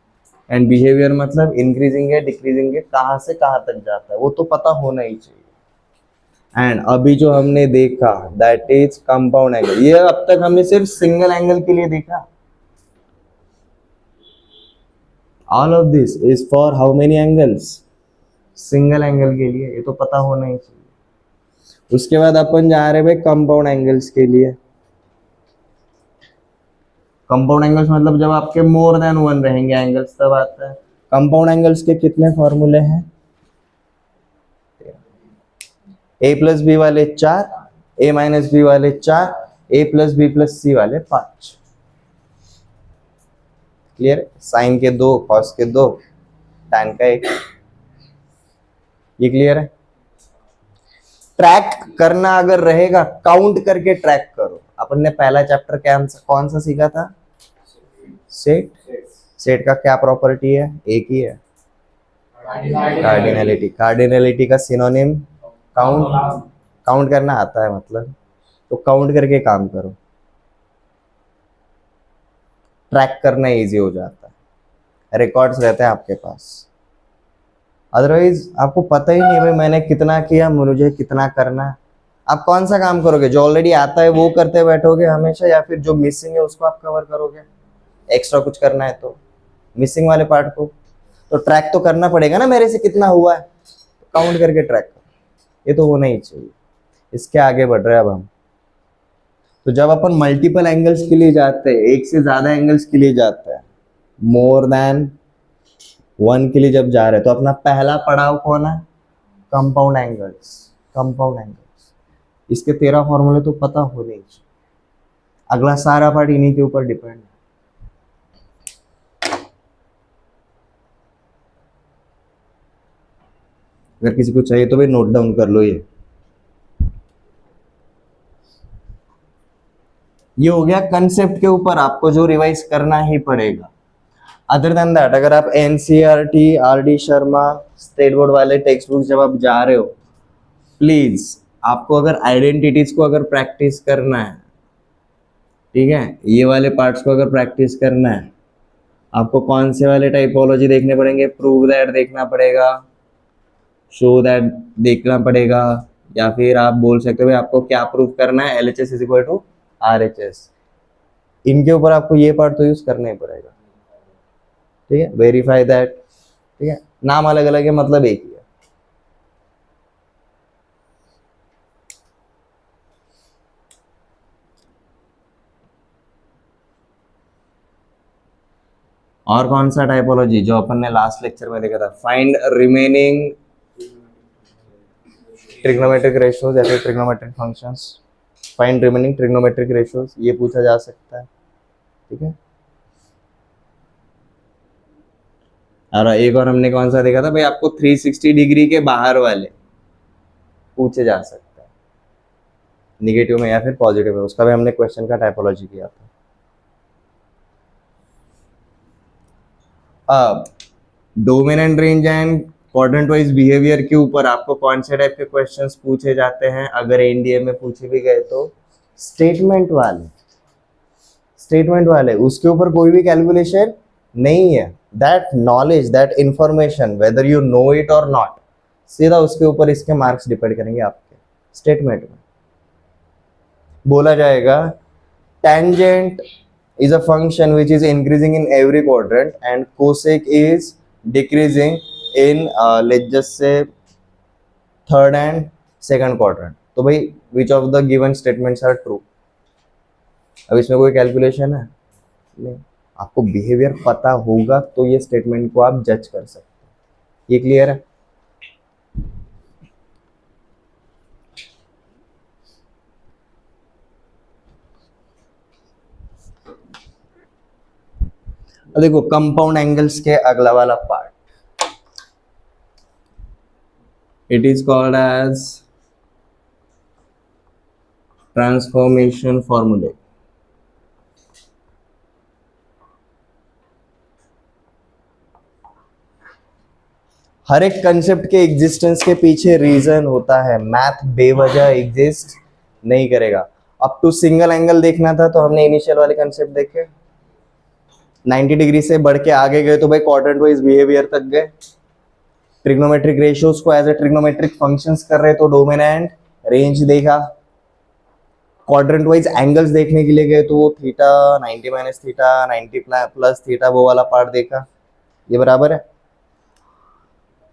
एंड बिहेवियर मतलब इंक्रीजिंग है डिक्रीजिंग है, कहां से कहां तक जाता है, वो तो पता होना ही चाहिए। एंड अभी जो हमने देखा दैट इज कंपाउंड एंगल। ये अब तक हमने सिर्फ सिंगल एंगल के लिए देखा। All of this is for how many angles? Single angle के लिए, ये तो पता होना ही चाहिए। उसके बाद अपन जा रहे भाई कंपाउंड एंगल्स के लिए। कंपाउंड एंगल्स मतलब जब आपके मोर देन 1 रहेंगे एंगल्स तब आता है। कंपाउंड एंगल्स के कितने फॉर्मूले हैं? ए प्लस बी वाले 4, ए माइनस बी वाले 4, ए प्लस बी प्लस सी वाले 5। क्लियर? साइन के 2, कॉस के 2, टैन का 1। ये क्लियर है? ट्रैक करना अगर रहेगा, काउंट करके ट्रैक करो। अपन ने पहला चैप्टर कौन सा सीखा था? सेट। सेट का क्या प्रॉपर्टी है? एक ही है, कार्डिनलिटी। कार्डिनलिटी का सिनोनिम काउंट। काउंट करना आता है मतलब, तो काउंट करके काम करो, ट्रैक करना इजी हो जाता है, रिकॉर्ड्स रहते हैं आपके पास। अदरवाइज आपको पता ही नहीं भाई मैंने कितना किया, मुझे कितना करना है। आप कौन सा काम करोगे? जो ऑलरेडी आता है वो करते बैठोगे हमेशा, या फिर जो मिसिंग है उसको आप कवर करोगे? एक्स्ट्रा कुछ करना है तो मिसिंग वाले पार्ट को तो ट्रैक तो करना पड़ेगा ना, मेरे से कितना हुआ है, काउंट करके ट्रैक करो, ये तो होना ही चाहिए। इसके आगे बढ़ रहे हैं अब हम। तो जब अपन मल्टीपल एंगल्स के लिए जाते हैं, एक से ज्यादा एंगल्स के लिए जाते हैं, मोर देन 1 के लिए जब जा रहे हैं, तो अपना पहला पड़ाव कौन है? Compound angles. कंपाउंड एंगल्स, इसके 13 फॉर्मूले तो पता होने ही चाहिए। अगला सारा पार्ट इन्हीं के ऊपर डिपेंड है। अगर किसी को चाहिए तो भाई नोट डाउन कर लो। ये हो गया कंसेप्ट के ऊपर, आपको जो रिवाइज करना ही पड़ेगा। अदर देन दैट अगर आप NCERT, RD Sharma, state board वाले टेक्स्ट बुक जब आप जा रहे हो, प्लीज आपको अगर आइडेंटिटीज को अगर प्रैक्टिस करना है, ठीक है, ये वाले पार्ट्स को अगर प्रैक्टिस करना है, आपको कौन से वाले टाइपोलॉजी देखने पड़ेंगे? प्रूव दैट देखना पड़ेगा, शो दैट देखना पड़ेगा, या फिर आप बोल सकते हो आपको क्या प्रूव करना है? LHS is equal to RHS। इनके ऊपर आपको ये पार्ट तो यूज करना ही पड़ेगा, ठीक है। वेरीफाई दैट, ठीक है, नाम अलग अलग है मतलब एक ही है। और कौन सा टाइपोलॉजी जो अपन ने लास्ट लेक्चर में देखा था? फाइंड रिमेनिंग ट्रिग्नोमेट्रिक रेशियोज या फिर trigonometric functions. Find remaining trigonometric ratios, ये पूछा जा सकता है, ठीक है। और एक और हमने कौन सा देखा था भाई? आपको 360 डिग्री के बाहर वाले पूछे जा सकता है, निगेटिव में या फिर पॉजिटिव में, उसका भी हमने क्वेश्चन का टाइपोलॉजी किया था। अब domain and range and quadrant wise behaviour के ऊपर आपको कौन से टाइप के क्वेश्चंस पूछे जाते हैं? अगर एनडीए में पूछे भी गए तो स्टेटमेंट वाले। स्टेटमेंट वाले उसके ऊपर कोई भी कैलकुलेशन नहीं है। That knowledge, that information, whether you know it और नॉट, सीधा उसके ऊपर इसके मार्क्स डिपेंड करेंगे आपके। स्टेटमेंट में बोला जाएगा tangent is a function which is increasing in every quadrant and cosec is decreasing in let's just say third and second quadrant. तो भाई which of the given statements are true? अब इसमें कोई कैलकुलेशन है नहीं, आपको बिहेवियर पता होगा तो ये स्टेटमेंट को आप जज कर सकते हैं. ये क्लियर है? अब देखो कंपाउंड एंगल्स के अगला वाला part, it is called as transformation फॉर्मूले. हर एक कंसेप्ट के एग्जिस्टेंस के पीछे रीजन होता है. मैथ बेवजह एग्जिस्ट नहीं करेगा. अप टू सिंगल एंगल देखना था तो हमने इनिशियल वाले कंसेप्ट देखे. 90 डिग्री से बढ़ के आगे गए तो भाई क्वाड्रेंट वाइज बिहेवियर तक गए. ट्रिग्नोमेट्रिक रेशियोज को एज ए ट्रिग्नोमेट्रिक फंक्शंस कर रहे तो डोमेन एंड रेंज देखा. क्वाड्रेंट वाइज एंगल्स देखने के लिए गए तो वो theta, 90 minus theta, 90 plus theta, वो वाला पार्ट देखा. ये बराबर है.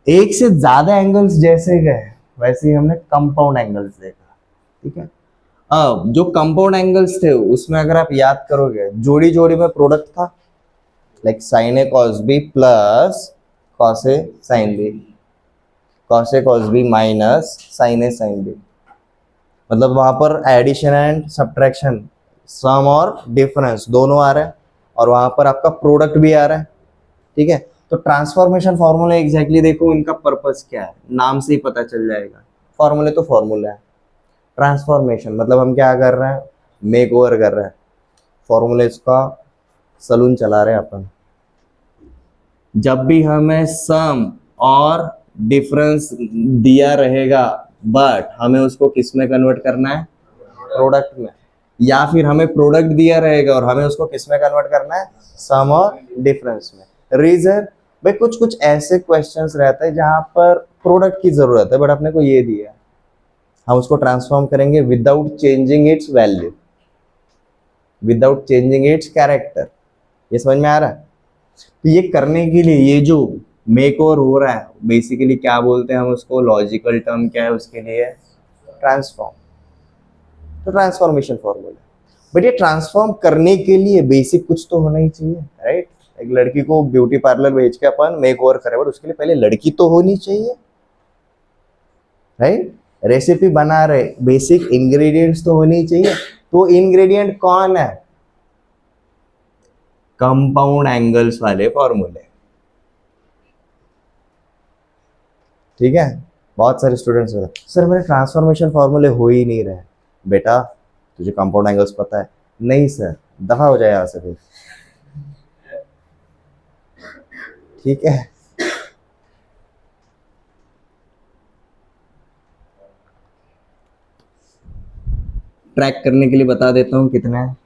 एक से ज्यादा एंगल्स जैसे गए वैसे ही हमने कंपाउंड एंगल्स देखा. ठीक है. अब जो कंपाउंड एंगल्स थे उसमें अगर आप याद करोगे जोड़ी जोड़ी में प्रोडक्ट था, like sign A cos B plus cos A sine B, cos A cos B minus sine A sine B. मतलब वहां पर एडिशन एंड सब्ट्रैक्शन, सम और डिफरेंस दोनों आ रहा है और वहां पर आपका प्रोडक्ट भी आ रहा है. ठीक है. तो ट्रांसफॉर्मेशन फॉर्मूला एग्जैक्टली देखो इनका पर्पस क्या है, नाम से ही पता चल जाएगा. फॉर्मूले तो फॉर्मूला है. ट्रांसफॉर्मेशन मतलब हम क्या कर रहे हैं, मेक ओवर कर रहे हैं. फॉर्मूलेज का सलून चला रहे हैं अपन. जब भी हमें सम और डिफरेंस दिया रहेगा बट हमें उसको किस में कन्वर्ट करना है, प्रोडक्ट में. या फिर हमें प्रोडक्ट दिया रहेगा और हमें उसको किस में कन्वर्ट करना है, सम और डिफरेंस में. रीजन भाई कुछ कुछ ऐसे क्वेश्चंस रहते हैं जहां पर प्रोडक्ट की जरूरत है बट अपने को ये दिया है, हम उसको ट्रांसफॉर्म करेंगे without changing it's value, without changing it's character. ये समझ में आ रहा है? तो ये करने के लिए ये जो मेक ओवर हो रहा है बेसिकली क्या बोलते हैं हम उसको, लॉजिकल टर्म क्या है उसके लिए, ट्रांसफॉर्म. तो ट्रांसफॉर्मेशन फॉर्मूला. बट ये ट्रांसफॉर्म करने के लिए बेसिक कुछ तो होना ही चाहिए, राइट? एक लड़की को ब्यूटी पार्लर भेज के अपन मेक ओवर करें बट उसके लिए पहले लड़की तो होनी चाहिए, राइट? रेसिपी बना रहे, बेसिक इंग्रेडिएंट्स तो होनी चाहिए. तो इंग्रेडिएंट कौन है? कंपाउंड एंगल्स वाले फॉर्मूले. ठीक है. बहुत सारे स्टूडेंट्स होते हैं सर मेरे ट्रांसफॉर्मेशन फॉर्मूले हो ही नहीं रहे. बेटा तुझे कंपाउंड एंगल्स पता है? नहीं सर. दफा हो जाए यहाँ से फिर. ठीक है. ट्रैक करने के लिए बता देता हूँ कितना है,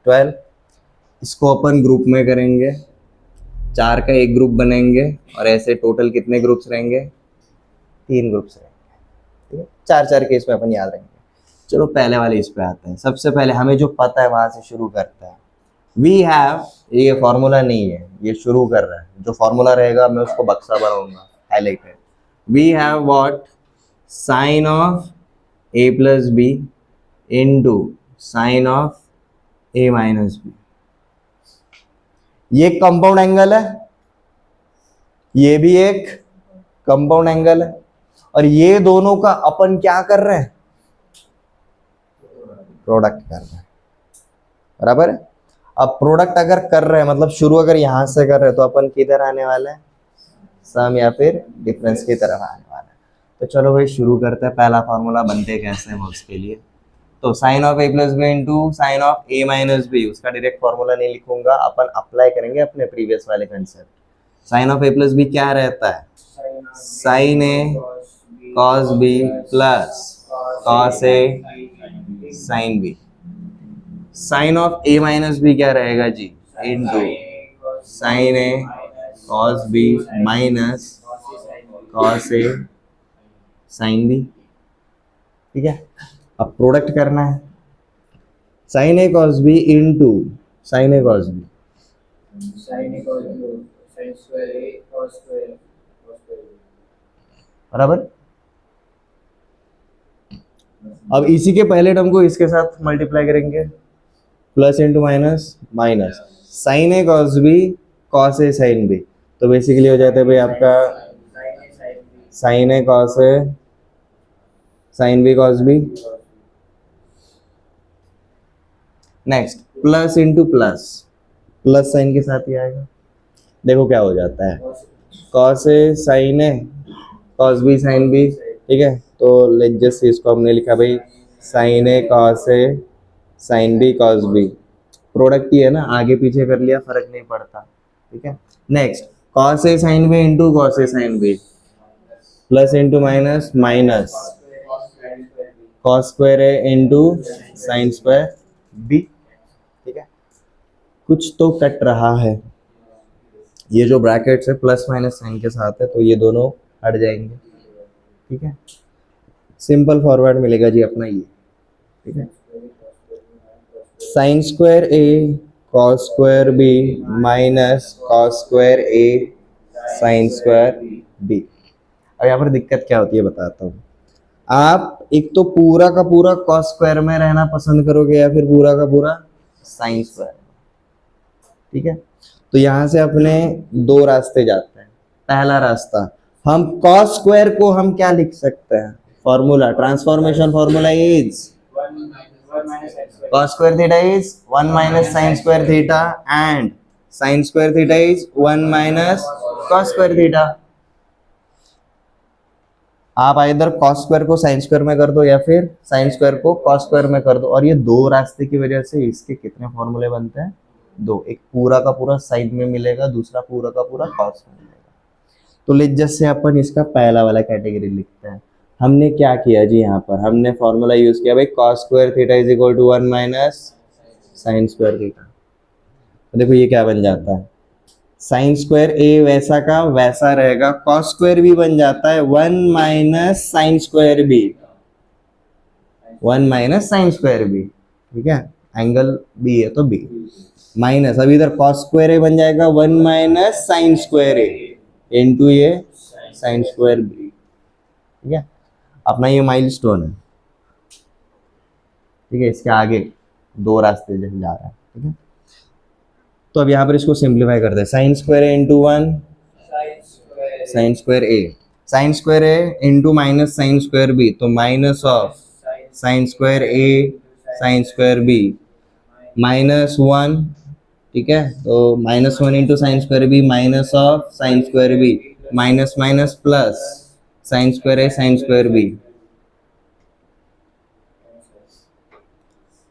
12. इसको अपन ग्रुप में करेंगे, 4 का एक ग्रुप बनेंगे और ऐसे टोटल कितने ग्रुप्स रहेंगे, 3 ग्रुप्स रहेंगे. ठीक है. 4-4 के इसमें अपन याद रहेंगे. चलो पहले वाले इस पे आते हैं. सबसे पहले हमें जो पता है वहां से शुरू करते हैं. वी हैव, ये फॉर्मूला नहीं है, ये शुरू कर रहा है. जो फॉर्मूला रहेगा मैं उसको बक्सा बनाऊंगा highlighted. We have what, sine of A plus B into sine of A minus B. ये कंपाउंड एंगल है, ये भी एक कंपाउंड एंगल है और ये दोनों का अपन क्या कर रहे हैं, प्रोडक्ट कर रहे हैं. बराबर है. अब प्रोडक्ट अगर कर रहे हैं मतलब शुरू अगर यहां से कर रहे हैं तो अपन किधर आने वाले हैं, सम या फिर डिफरेंस की तरफ आने वाले हैं. तो चलो भाई शुरू करते हैं. पहला फॉर्मूला बनते कैसे हैं उसके लिए. तो sine of A plus B into sine of A minus B, उसका डायरेक्ट फॉर्मूला नहीं लिखूंगा, अपन अप्लाई करेंगे अपने प्रीवियस वाले concept. Sine of A plus B क्या रहता है, sine A cos B plus cos A sine B. Sine of A minus B क्या रहेगा जी, into sine A cos B minus cos A sine B. ठीक है. अब प्रोडक्ट करना है sine A cos B into sine A cos B, sin a cos b sin square a cos square b. बराबर। अब इसी के पहले टर्म को इसके साथ मल्टीप्लाई करेंगे, plus into minus minus, sine A cos B cos A sine B, तो बेसिकली हो जाता है भाई आपका sin a sin b sine A cos A sine B cos B. Next plus into plus, plus sine के साथ ही आएगा, देखो क्या हो जाता है, cos A sine A cos B sine B, ठीक है। तो लेट्स जस्ट इसको हमने लिखा भाई sine A cos A sine B cos B, product ही है ना, आगे पीछे कर लिया फर्क नहीं पड़ता, ठीक है। Next cos A sine B into cos A sine B, plus into minus minus cos square A into sine square B, ठीक है। कुछ तो कट रहा है, ये जो ब्रैकेट्स है प्लस माइनस साइन के साथ है तो ये दोनों हट जाएंगे, ठीक है। सिंपल फॉरवर्ड मिलेगा जी अपना ये, ठीक है। Sine square A cos square B minus cos square A sine square B. अब यहाँ पर दिक्कत क्या होती है बताता हूँ, आप एक तो पूरा का पूरा कॉस स्क्वायर में रहना पसंद करोगे या फिर पूरा का पूरा साइन स्क्वायर, ठीक है। तो यहाँ से अपने दो रास्ते जाते हैं। पहला रास्ता, हम कॉस स्क्वायर को हम क्या लिख सकते हैं, formula transformation formula is 1 minus sin square cos square theta is 1 minus sin square theta and sin square theta is 1 minus cos square theta। आप इधर cos स्क्वायर को sin स्क्वायर में कर दो या फिर sin स्क्वायर को cos स्क्वायर में कर दो, और ये दो रास्ते की वजह से इसके कितने फॉर्मूले बनते हैं, दो, एक पूरा का पूरा साइन में मिलेगा, दूसरा पूरा का पूरा cos में मिलेगा। तो लेट जस्ट से अपन इसका पहला वाला कैटेगरी लिखते हैं। हमने क्या किया जी, यहाँ पर हमने फॉर्मूला यूज किया भाई cos square theta is equal to 1 minus sine square theta. तो देखो ये क्या बन जाता है, साइन स्क्वायर ए वैसा का वैसा रहेगा, कॉस स्क्वायर भी बन जाता है 1 minus sine square B, 1 minus sine square B, ठीक है। एंगल बी है तो बी माइनस, अब इधर कॉस स्क्वायर ए बन जाएगा 1 minus sine square A into ये साइन स्क्वायर बी, ठीक है। अपना ये माइलस्टोन है, ठीक है। इसके आगे दो रास्ते जैसे जा रहा है, ठीक है। तो अब यहाँ पर इसको सिंप्लीफाई करते हैं, sine square A into 1 sine square A, sine square A into minus sine square B, तो minus of sine square A sine square B minus 1, ठीक है। तो minus 1 into sine square B minus of sine square B, minus minus plus sine square A sine square B,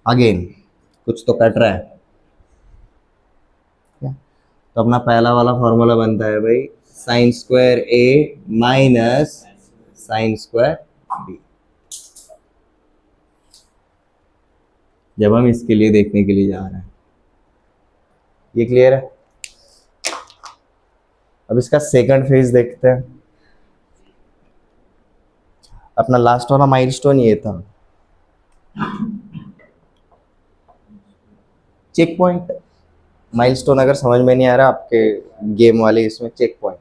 again कुछ तो cut रहा है, तो अपना पहला वाला फॉर्मूला बनता है भाई sign square A minus sine square B. जब हम इसके लिए देखने के लिए जा रहे हैं, ये क्लियर है। अब इसका सेकंड फेज देखते हैं। अपना लास्ट वाला माइलस्टोन ये था, चेक पॉइंट। माइलस्टोन अगर समझ में नहीं आ रहा आपके गेम वाले इसमें चेक पॉइंट,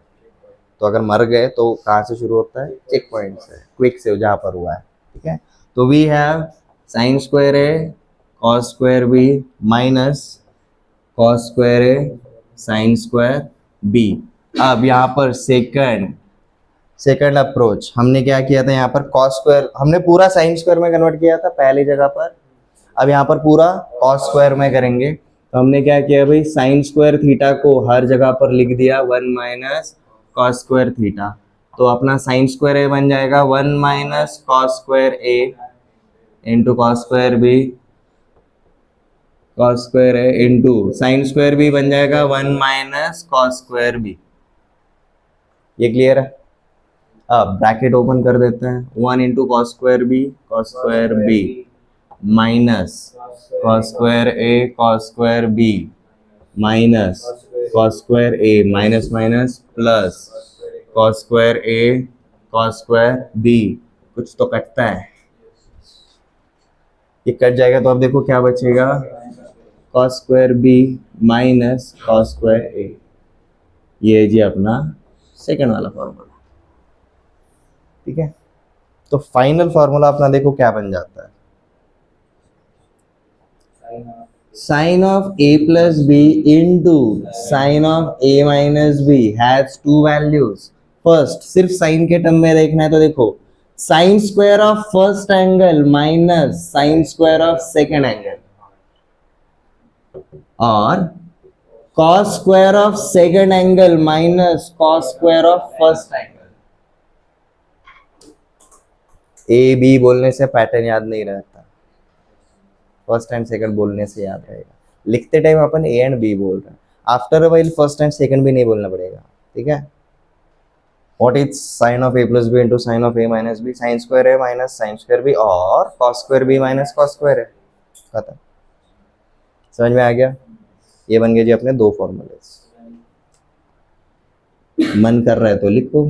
तो अगर मर गए तो कहाँ से शुरू होता है, चेक पॉइंट से, क्विक से जहाँ पर हुआ है, ठीक है। तो we have sine square A cos square B minus cos square A sine square B. अब यहाँ पर सेकंड अप्रोच हमने क्या किया था, यहाँ पर कॉस स्क्वायर हमने पूरा साइन स्क्वायर में कन्वर्ट किया था पहली जगह पर, अब यहाँ पर पूरा कॉस स्क्वायर में करेंगे। तो हमने क्या किया भाई, साइन स्क्वायर थीटा को हर जगह पर लिख दिया 1 माइनस कॉस स्क्वायर थीटा, तो अपना साइन स्क्वायर ए बन जाएगा 1 minus cos square A into cos square B, cos square A into sine square B बन जाएगा 1 माइनस कॉस स्क्वायर बी। ये क्लियर है। अब ब्रैकेट ओपन कर देते हैं, 1 into cos square B minus cos square A cos square B minus cos square A minus minus plus cos square A cos square B. कुछ तो कटता है, ये कट जाएगा तो अब देखो क्या बचेगा, cos square B minus cos square A. ये है जी अपना सेकंड वाला फॉर्मूला। ठीक है, तो फाइनल फॉर्मूला अपना देखो क्या बन जाता है, sine of A plus B into sine of A minus B has two values. First सिर्फ साइन के टर्म में देखना है तो देखो sine square of first angle minus sine square of second angle, और cos square of second angle minus cos square of first angle. A B बोलने से पैटर्न याद नहीं रहता, फर्स्ट एंड सेकंड बोलने से याद रहेगा। लिखते टाइम अपन ए एंड बी बोल रहे हैं, after a while first and second भी नहीं बोलना पड़ेगा। ठीक है, what is sine of A plus B into sine of A minus B, sine square A minus sine square B और cos square B minus cos square A. खत्म, समझ में आ गया? ये बन गए जी अपने दो फॉर्मूले। मन कर रहा है तो लिखो,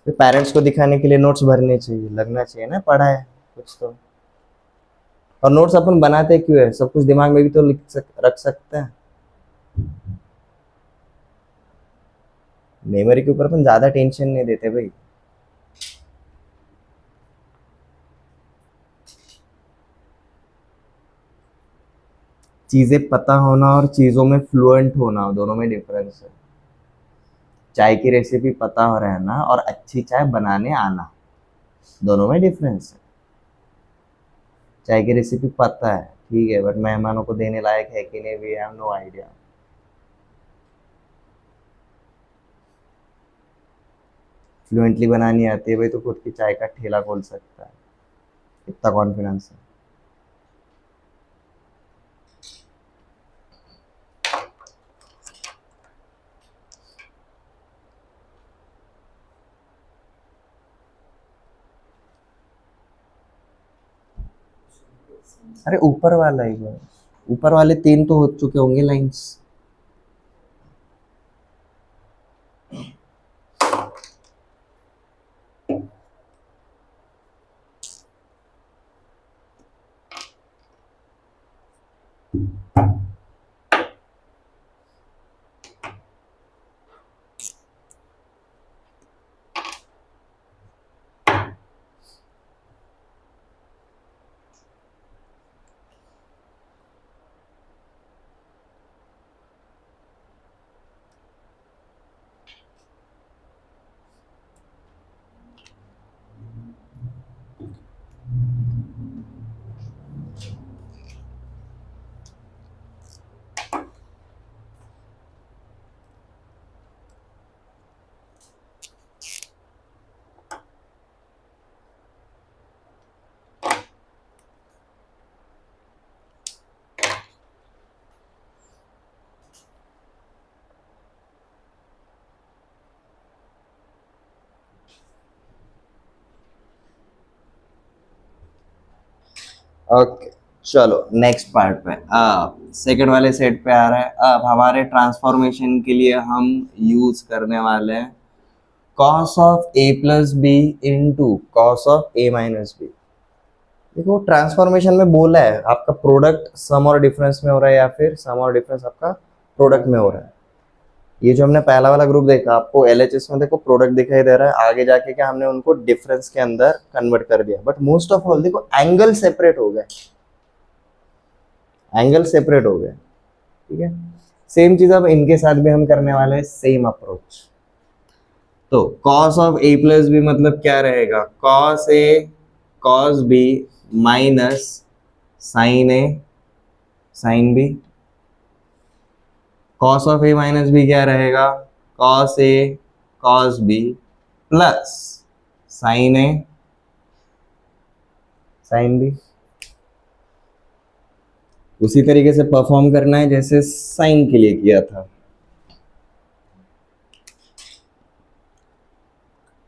पेरेंट्स को दिखाने के लिए नोट्स भरने चाहिए, लगना चाहिए ना पढ़ा है कुछ तो। और नोट्स अपन बनाते क्यों है, सब कुछ दिमाग में भी तो रख सकते हैं। मेमोरी के ऊपर अपन ज्यादा टेंशन नहीं देते भाई। चीजें पता होना और चीजों में फ्लुएंट होना, दोनों में डिफरेंस है। चाय की रेसिपी पता हो रहना और अच्छी चाय बनाने आना, दोनों में डिफरेंस है। चाय की रेसिपी पता है ठीक है, बट मेहमानों को देने लायक है कि नहीं, we have no idea. Fluently बनानी आती है भाई तो खुद की चाय का ठेला खोल सकता है, इतना कॉन्फिडेंस है। अरे ऊपर वाला ही है, ऊपर वाले तीन तो हो चुके होंगे लाइंस। ओके चलो नेक्स्ट पार्ट पे, सेकंड वाले सेट पे आ रहा है। अब हमारे ट्रांसफॉर्मेशन के लिए हम यूज करने वाले हैं cos of a plus B into cos of a minus B. देखो ट्रांसफॉर्मेशन में बोला है आपका प्रोडक्ट सम और डिफरेंस में हो रहा है या फिर सम और डिफरेंस आपका प्रोडक्ट में हो रहा है। ये जो हमने पहला वाला ग्रुप देखा, आपको LHS में देखो प्रोडक्ट दिखाई दे रहा है, आगे जाके क्या हमने उनको डिफरेंस के अंदर कन्वर्ट कर दिया। बट मोस्ट ऑफ ऑल देखो एंगल सेपरेट हो गए, एंगल सेपरेट हो गए। ठीक है, सेम चीज अब इनके साथ भी हम करने वाले हैं, सेम अप्रोच। तो cos of a plus B मतलब क्या रहेगा, cos a cos b minus sine a sine b। cos of a minus b क्या रहेगा, cos a cos b plus sine a sine b। उसी तरीके से परफॉर्म करना है जैसे साइन के लिए किया था।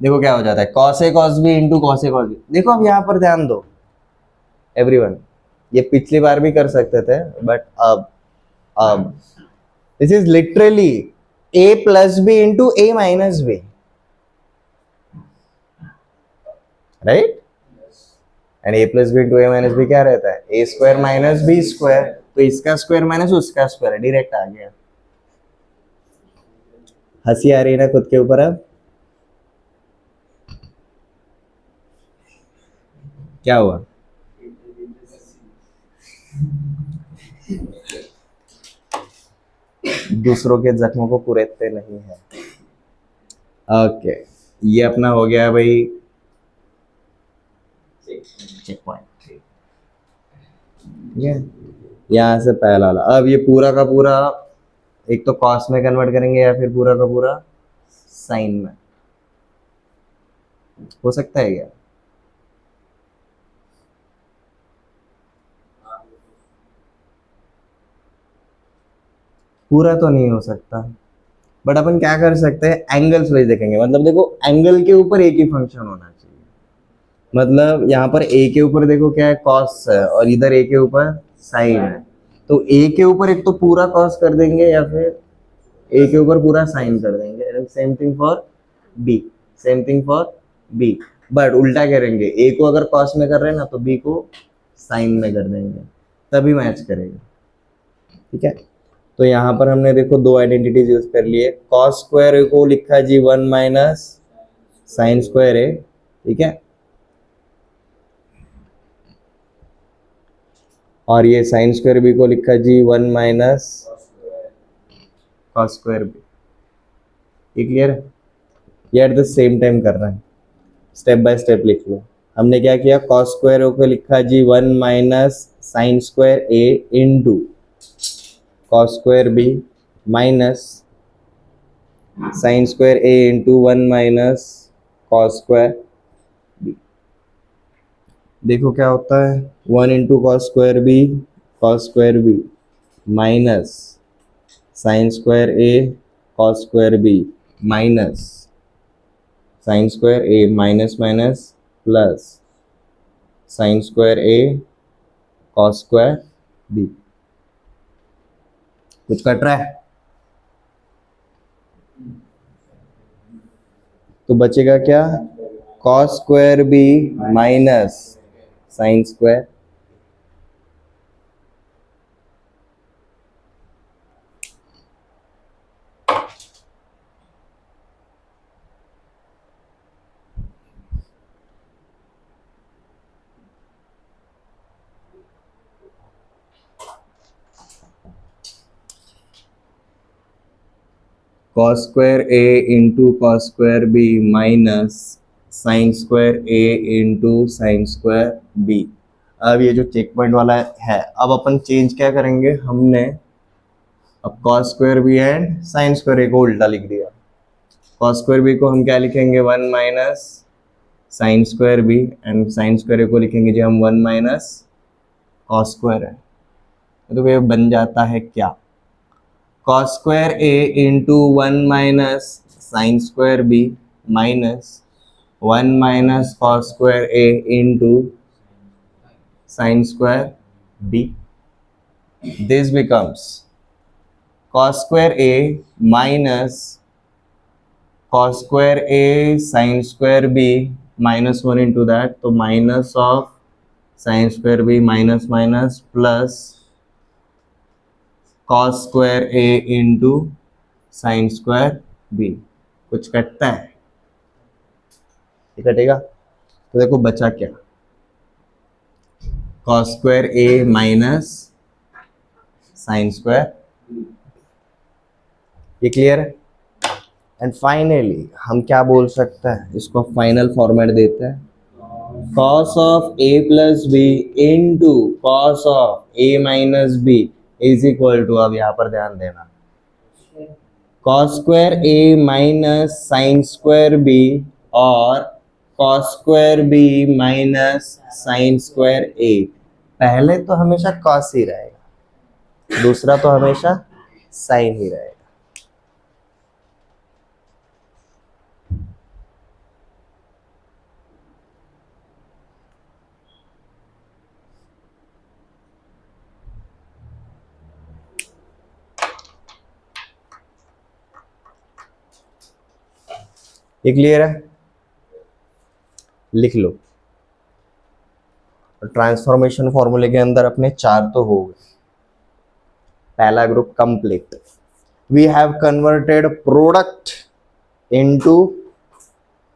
देखो क्या हो जाता है, cos a cos b into cos a cos b। देखो अब यहाँ पर ध्यान दो एवरीवन, ये पिछली बार भी कर सकते थे बट अब this is literally a plus b into a minus b, right? And A plus B into A minus B क्या रहता है, A square minus B square, तो इसका स्क्वायर माइनस उसका स्क्वायर, डायरेक्ट आ गया। हंसी आ रही है ना खुद के ऊपर अब? क्या हुआ? दूसरों के जख्मों को कुरेदते नहीं है। ओके, ये अपना हो गया भाई चेक पॉइंट। ठीक है, यहाँ से पहला वाला। अब ये पूरा का पूरा एक तो कॉस में कन्वर्ट करेंगे या फिर पूरा का पूरा साइन में, हो सकता है क्या? पूरा तो नहीं हो सकता, बट अपन क्या कर सकते हैं, एंगल्स वाइज देखेंगे। मतलब देखो, एंगल के ऊपर एक ही फंक्शन होना चाहिए। मतलब यहाँ पर ए के ऊपर देखो क्या है, कॉस है, और इधर ए के ऊपर साइन है। तो ए के ऊपर एक तो पूरा कॉस कर देंगे या फिर ए के ऊपर पूरा साइन कर देंगे। Same thing for B, same thing for B. But उल्टा करेंगे, ए को अगर कॉस में कर रहे हैं ना तो बी को साइन में कर देंगे, तभी मैच करेगा। ठीक है, तो यहाँ पर हमने देखो दो आइडेंटिटीज यूज कर लिए। कॉस स्क्वायर को लिखा जी 1 माइनस साइन स्क्वायर ए, ठीक है, और ये साइन स्क्वायर बी को लिखा जी 1 माइनस कॉस स्क्वायर बी। ये क्लियर है? ये एट द सेम टाइम कर रहे हैं, स्टेप बाय स्टेप लिख लो। हमने क्या किया, कॉस स्क्वायर को लिखा जी 1 minus sine square A into cos square B minus sine square A into 1 minus cos square B. देखो क्या होता है, 1 into cos square B minus sine square A cos square B minus sine square A minus minus plus sine square A cos square B. कुछ cut रहा है? तो बचेगा क्या, cos square B minus sine square, cos square A into cos square B minus sine square A into sine square B. अब ये जो check point वाला है, अब अपन चेंज क्या करेंगे, हमने अब cos square B and sine square A को उल्टा लिख दिया। कॉस स्क्वायर बी को हम क्या लिखेंगे, 1 minus sine square B, and sine square A को लिखेंगे जी हम 1 माइनस कॉस स्क्वायर है। तो ये बन जाता है क्या, cos square A into 1 minus sine square B minus 1 minus cos square A into sine square B. This becomes cos square A minus cos square A sine square B minus 1 into that, तो minus of sine square B minus minus plus cos square A into sine square B. कुछ कटता है? ये कटेगा। तो देखो बचा क्या, cos square A minus sine square. ये क्लियर है? एंड फाइनली हम क्या बोल सकते हैं, इसको फाइनल फॉर्मेट देते हैं, cos of A plus B into cos of A minus B is equal to, अब यहाँ पर ध्यान देना, cos square A minus sine square B और cos square B minus sine square A. पहले तो हमेशा कॉस ही रहेगा, दूसरा तो हमेशा साइन ही रहेगा। ये क्लियर है? लिख लो, ट्रांसफॉर्मेशन फॉर्मूले के अंदर अपने 4 तो हो गए, पहला group complete. We have converted product into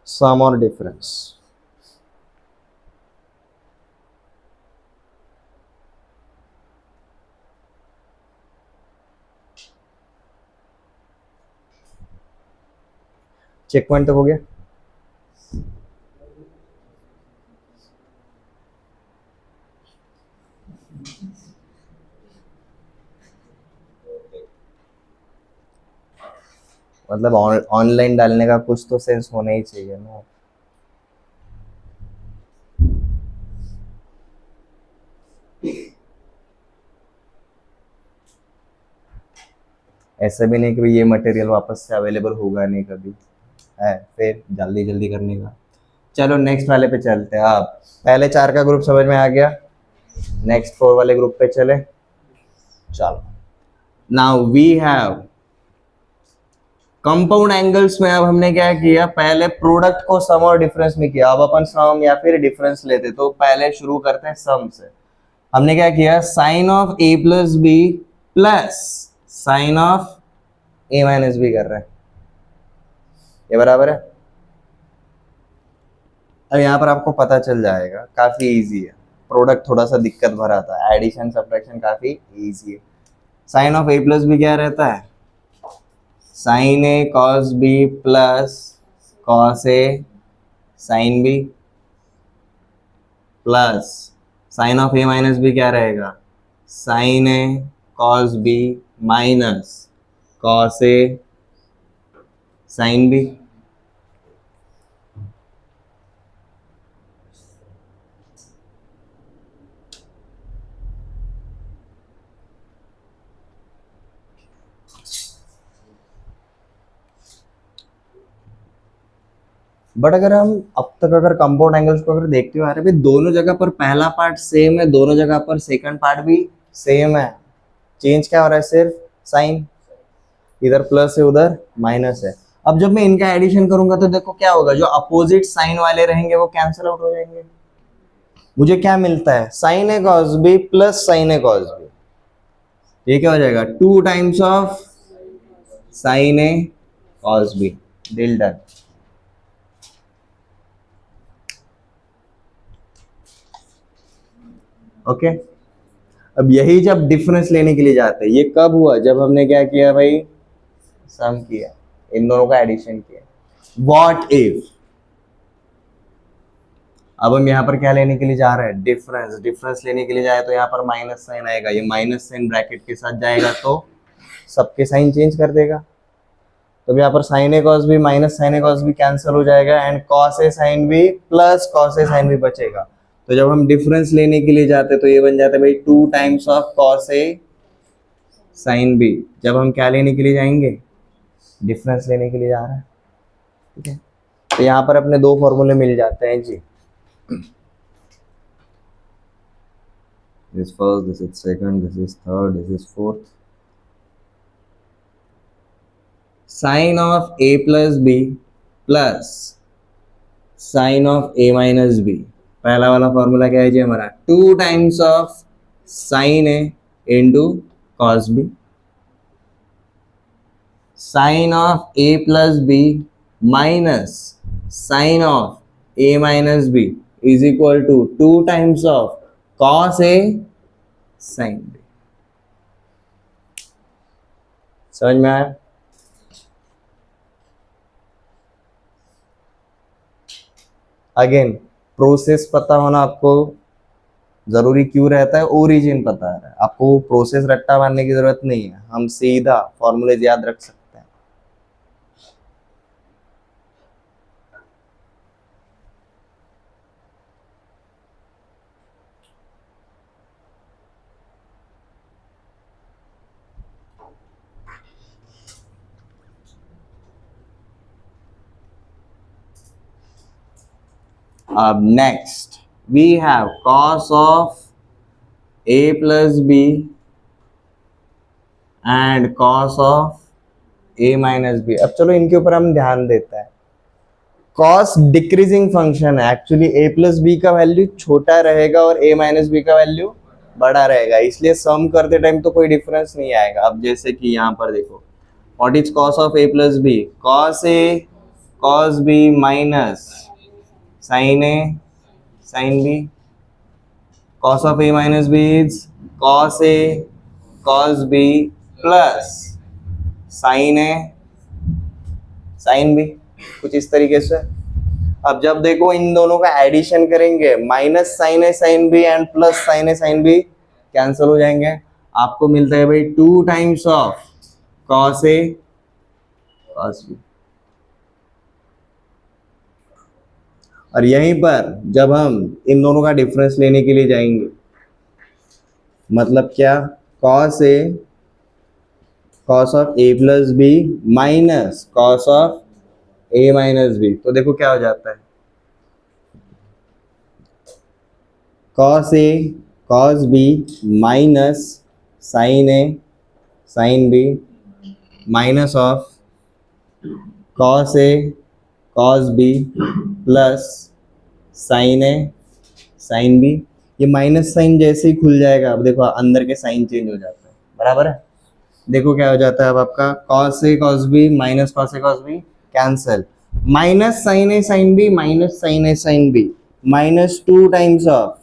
sum और डिफरेंस. चेक पॉइंट तो हो गया. मतलब ऑनलाइन डालने का कुछ तो सेंस होना ही चाहिए ना. ऐसा भी नहीं कि भाई ये मटेरियल वापस से अवेलेबल होगा नहीं कभी, है फिर जल्दी जल्दी करने का. चलो नेक्स्ट वाले पे चलते हैं. आप पहले 4 का ग्रुप समझ में आ गया, नेक्स्ट 4 वाले ग्रुप पे चले. चलो now we have compound angles में. अब हमने क्या किया, पहले प्रोडक्ट को सम और डिफरेंस में किया. अब अपन सम या फिर डिफरेंस लेते, तो पहले शुरू करते हैं सम से. हमने क्या किया, sine of A plus B plus sine of A minus B कर रहे हैं. ये बराबर है. अब यहाँ पर आपको पता चल जाएगा, काफी इजी है. प्रोडक्ट थोड़ा सा दिक्कत भरा था, एडिशन सब्ट्रैक्शन काफी इजी है. Sine of A plus B क्या रहता है, sine A cos B plus cos A sine B plus sine of A minus B क्या रहेगा, sine A cos B minus cos A sine B. But अगर हम अब तक अगर कंपाउंड एंगल्स को अगर देखते हुए आ रहे, भाई दोनों जगह पर पहला पार्ट सेम है, दोनों जगह पर सेकंड पार्ट भी सेम है. चेंज क्या हो रहा है, सिर्फ साइन. इधर प्लस है उधर माइनस है. अब जब मैं इनका एडिशन करूंगा तो देखो क्या होगा, जो अपोजिट साइन वाले रहेंगे वो कैंसिल आउट हो जाएंगे. मुझे क्या मिलता है, sine A cos B plus sine A cos B. ये क्या हो जाएगा, 2 times of sine A cos B. Deal done. Okay. अब यही जब डिफरेंस लेने के लिए जाते हैं, ये कब हुआ, जब हमने क्या किया भाई, सम किया, इन दोनों का एडिशन किया. व्हाट इफ, अब हम यहाँ पर क्या लेने के लिए जा रहे हैं, डिफरेंस. डिफरेंस लेने के लिए जाए तो यहाँ पर माइनस साइन आएगा, ये माइनस साइन ब्रैकेट के साथ जाएगा तो सबके साइन चेंज कर देगा. तो यहाँ पर sine A cos B minus sine A cos B cancel हो जाएगा, and cos A sine B plus cos A sine B बचेगा. तो जब हम डिफरेंस लेने के लिए जाते तो ये बन जाता है भाई 2 times of cos A sine B. जब हम क्या लेने के लिए जाएंगे, डिफरेंस लेने के लिए जा रहे हैं. ठीक है, तो यहाँ पर अपने 2 फॉर्मूले मिल जाते हैं जी. This first, this is second, this is third, this is fourth. Sin of a plus b plus sin of a minus b. पहला वाला फॉर्मूला क्या है जी हमारा, 2 times of sine A into cos B. Sine of A plus B minus sine of A minus B is equal to 2 times of cos A sine B. समझ में आया. Again process पता होना आपको जरूरी क्यों रहता है, ओरिजिन पता है, आपको प्रोसेस रट्टा मारने की जरूरत नहीं है, हम सीधा फॉर्मूले याद रख सकते हैं. अब next we have cos of a plus B and cos of a minus B. अब चलो इनके ऊपर हम ध्यान देते हैं. कॉस डिक्रीजिंग फंक्शन है एक्चुअली, ए प्लस बी का वैल्यू छोटा रहेगा और ए माइनस बी का वैल्यू बड़ा रहेगा, इसलिए सम करते टाइम तो कोई डिफरेंस नहीं आएगा। अब जैसे कि यहाँ पर देखो, what is cos of A plus B, cos A cos B minus sine A sine B, cos of a minus b is cos a cos b plus sin a sin b, कुछ इस तरीके से। अब जब देखो इन दोनों का addition करेंगे, minus sine A sine B and plus sine A sine B cancel हो जाएंगे, आपको मिलता है भाई 2 times of cos a cos b। और यहीं पर जब हम इन दोनों का डिफरेंस लेने के लिए जाएंगे, मतलब क्या, cos a cos of a plus B minus cos of a minus B, तो देखो क्या हो जाता है, cos a cos b minus sin a sin b minus of cos a cos b plus sin a sin b। ये minus sign जैसे ही खुल जाएगा, अब देखो अंदर के साइन चेंज हो जाता है, बराबर है। देखो क्या हो जाता है अब आपका cos a cos b minus cos a cos b cancel, minus sin a sin b minus sin a sin b minus 2 times of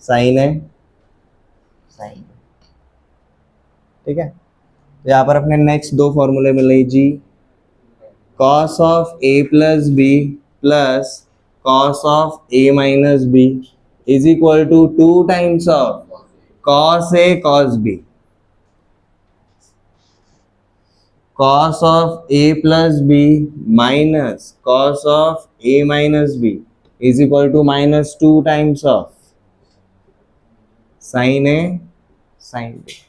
sin a sin b। ठीक है, तो यहाँ पर अपने नेक्स्ट दो फॉर्मूले मिले जी, cos of a plus B plus cos of a minus B is equal to 2 times of cos a cos b, cos of a plus B minus cos of a minus B is equal to minus 2 times of sin a sin b।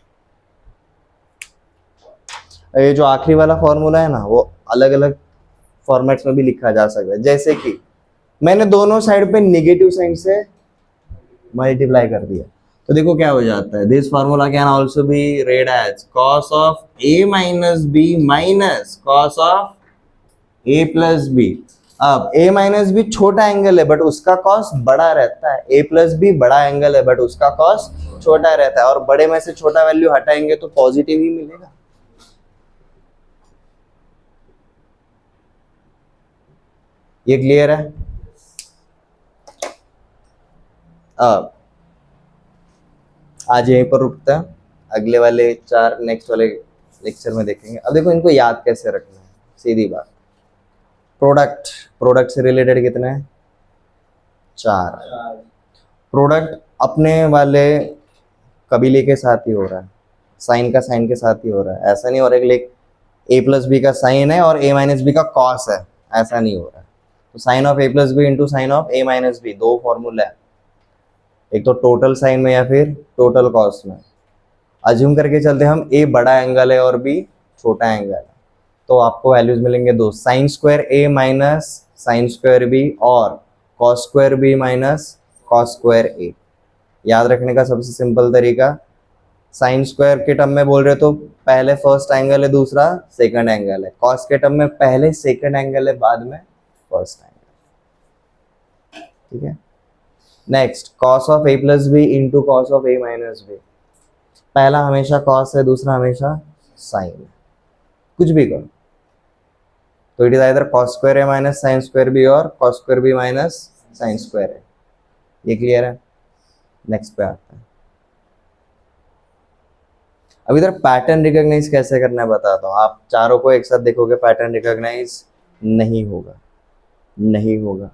ये जो आखिरी वाला formula है ना, वो अलग अलग formats में भी लिखा जा सकता है, जैसे कि मैंने दोनों साइड पे नेगेटिव साइन से मल्टीप्लाई कर दिया, तो देखो क्या हो जाता है, this formula can also be read as cos of a minus B minus cos of a plus B. अब a माइनस बी छोटा एंगल है बट उसका कॉस बड़ा रहता है, a प्लस बी बड़ा एंगल है बट उसका कॉस छोटा रहता है, और बड़े में से छोटा वैल्यू हटाएंगे तो पॉजिटिव ही मिलेगा। ये क्लियर है। अब आज यहीं पर रुकता है, अगले वाले 4 नेक्स्ट वाले लेक्चर में देखेंगे। अब देखो इनको याद कैसे रखना है, सीधी बात, प्रोडक्ट, प्रोडक्ट से रिलेटेड कितने हैं, 4। प्रोडक्ट अपने वाले कबीले के साथ ही हो रहा है, साइन का साइन के साथ ही हो रहा है, ऐसा नहीं हो रहा है कि a प्लस बी का साइन है और a माइनस बी का कॉस है, ऐसा नहीं हो रहा है। तो sine of a plus B into sine of a minus B, दो फॉर्मूला है, एक तो टोटल साइन में या फिर टोटल कॉस में। अज्यूम करके चलते हम a बड़ा एंगल है और b छोटा एंगल है, तो आपको वैल्यूज मिलेंगे दो, sine square a minus sine square b और cos square b minus cos square a। याद रखने का सबसे सिंपल तरीका, साइन स्क्वायर के टर्म में बोल रहे तो पहले फर्स्ट एंगल है, दूसरा सेकंड एंगल है, कॉस के टर्म में पहले सेकंड एंगल है, बाद में फर्स्ट एंगल। ठीक है, next cos of a plus B into cos of a minus B, पहला हमेशा कॉस है, दूसरा हमेशा साइन है, कुछ भी करो तो it is either cos square a minus sine square b और cos square b minus sine square a। ये क्लियर है। नेक्स्ट पे आता है, अब इधर पैटर्न रिकॉग्नाइज कैसे करना है बताता हूँ। आप चारों को एक साथ देखोगे पैटर्न रिकॉग्नाइज नहीं होगा, नहीं होगा,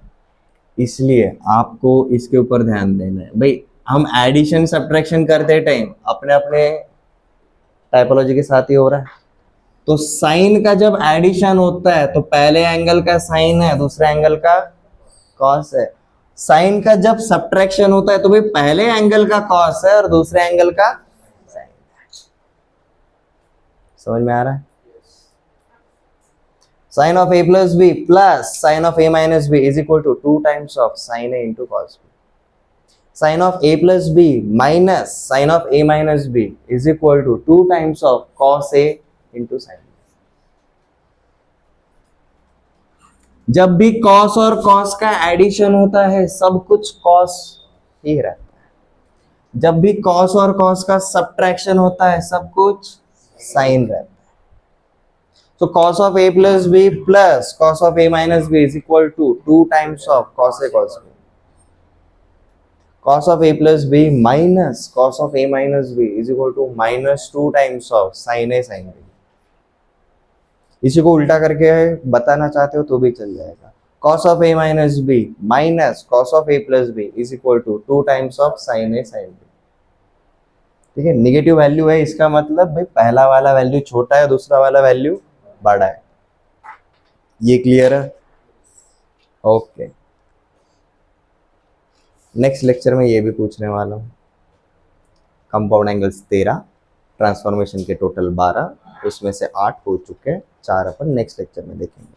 इसलिए आपको इसके ऊपर ध्यान देना है। भाई हम एडिशन सब्ट्रैक्शन करते टाइम अपने अपने टाइपोलॉजी के साथ ही हो रहा है, तो साइन का जब एडिशन होता है तो पहले एंगल का साइन है, दूसरे एंगल का कॉस है। साइन का जब सब्ट्रैक्शन होता है तो भाई पहले एंगल का कॉस है और दूसरे एंगल का साइन। समझ में आ रहा है। Sine of a plus B plus sine of a minus B is equal to 2 times of sine a into cos B. Sine of a plus B minus sine of a minus B is equal to 2 times of cos a into sine. जब भी cos और cos का addition होता है सब कुछ cos ही रहता है, जब भी कॉस और कॉस का सब्ट्रैक्शन होता है सब कुछ साइन रहता है। So cos of a plus b plus cos of a minus b is equal to 2 times of cos a cos b. Cos of a plus b minus cos of a minus b is equal to minus 2 times of sin a sin b. इसी को उल्टा करके बताना चाहते हो तो भी चल जाएगा। cos of a minus b minus cos of a plus b is equal to 2 times of sin a sin b. ठीक है, निगेटिव वैल्यू है इसका मतलब भाई पहला वाला वैल्यू छोटा है, दूसरा वाला वैल्यू बड़ा है। ये क्लियर है? ओके, नेक्स्ट लेक्चर में ये भी पूछने वाला हूँ। कंपाउंड एंगल्स 13, ट्रांसफॉर्मेशन के टोटल 12, उसमें से 8 हो चुके हैं, 4 अपन नेक्स्ट लेक्चर में देखेंगे।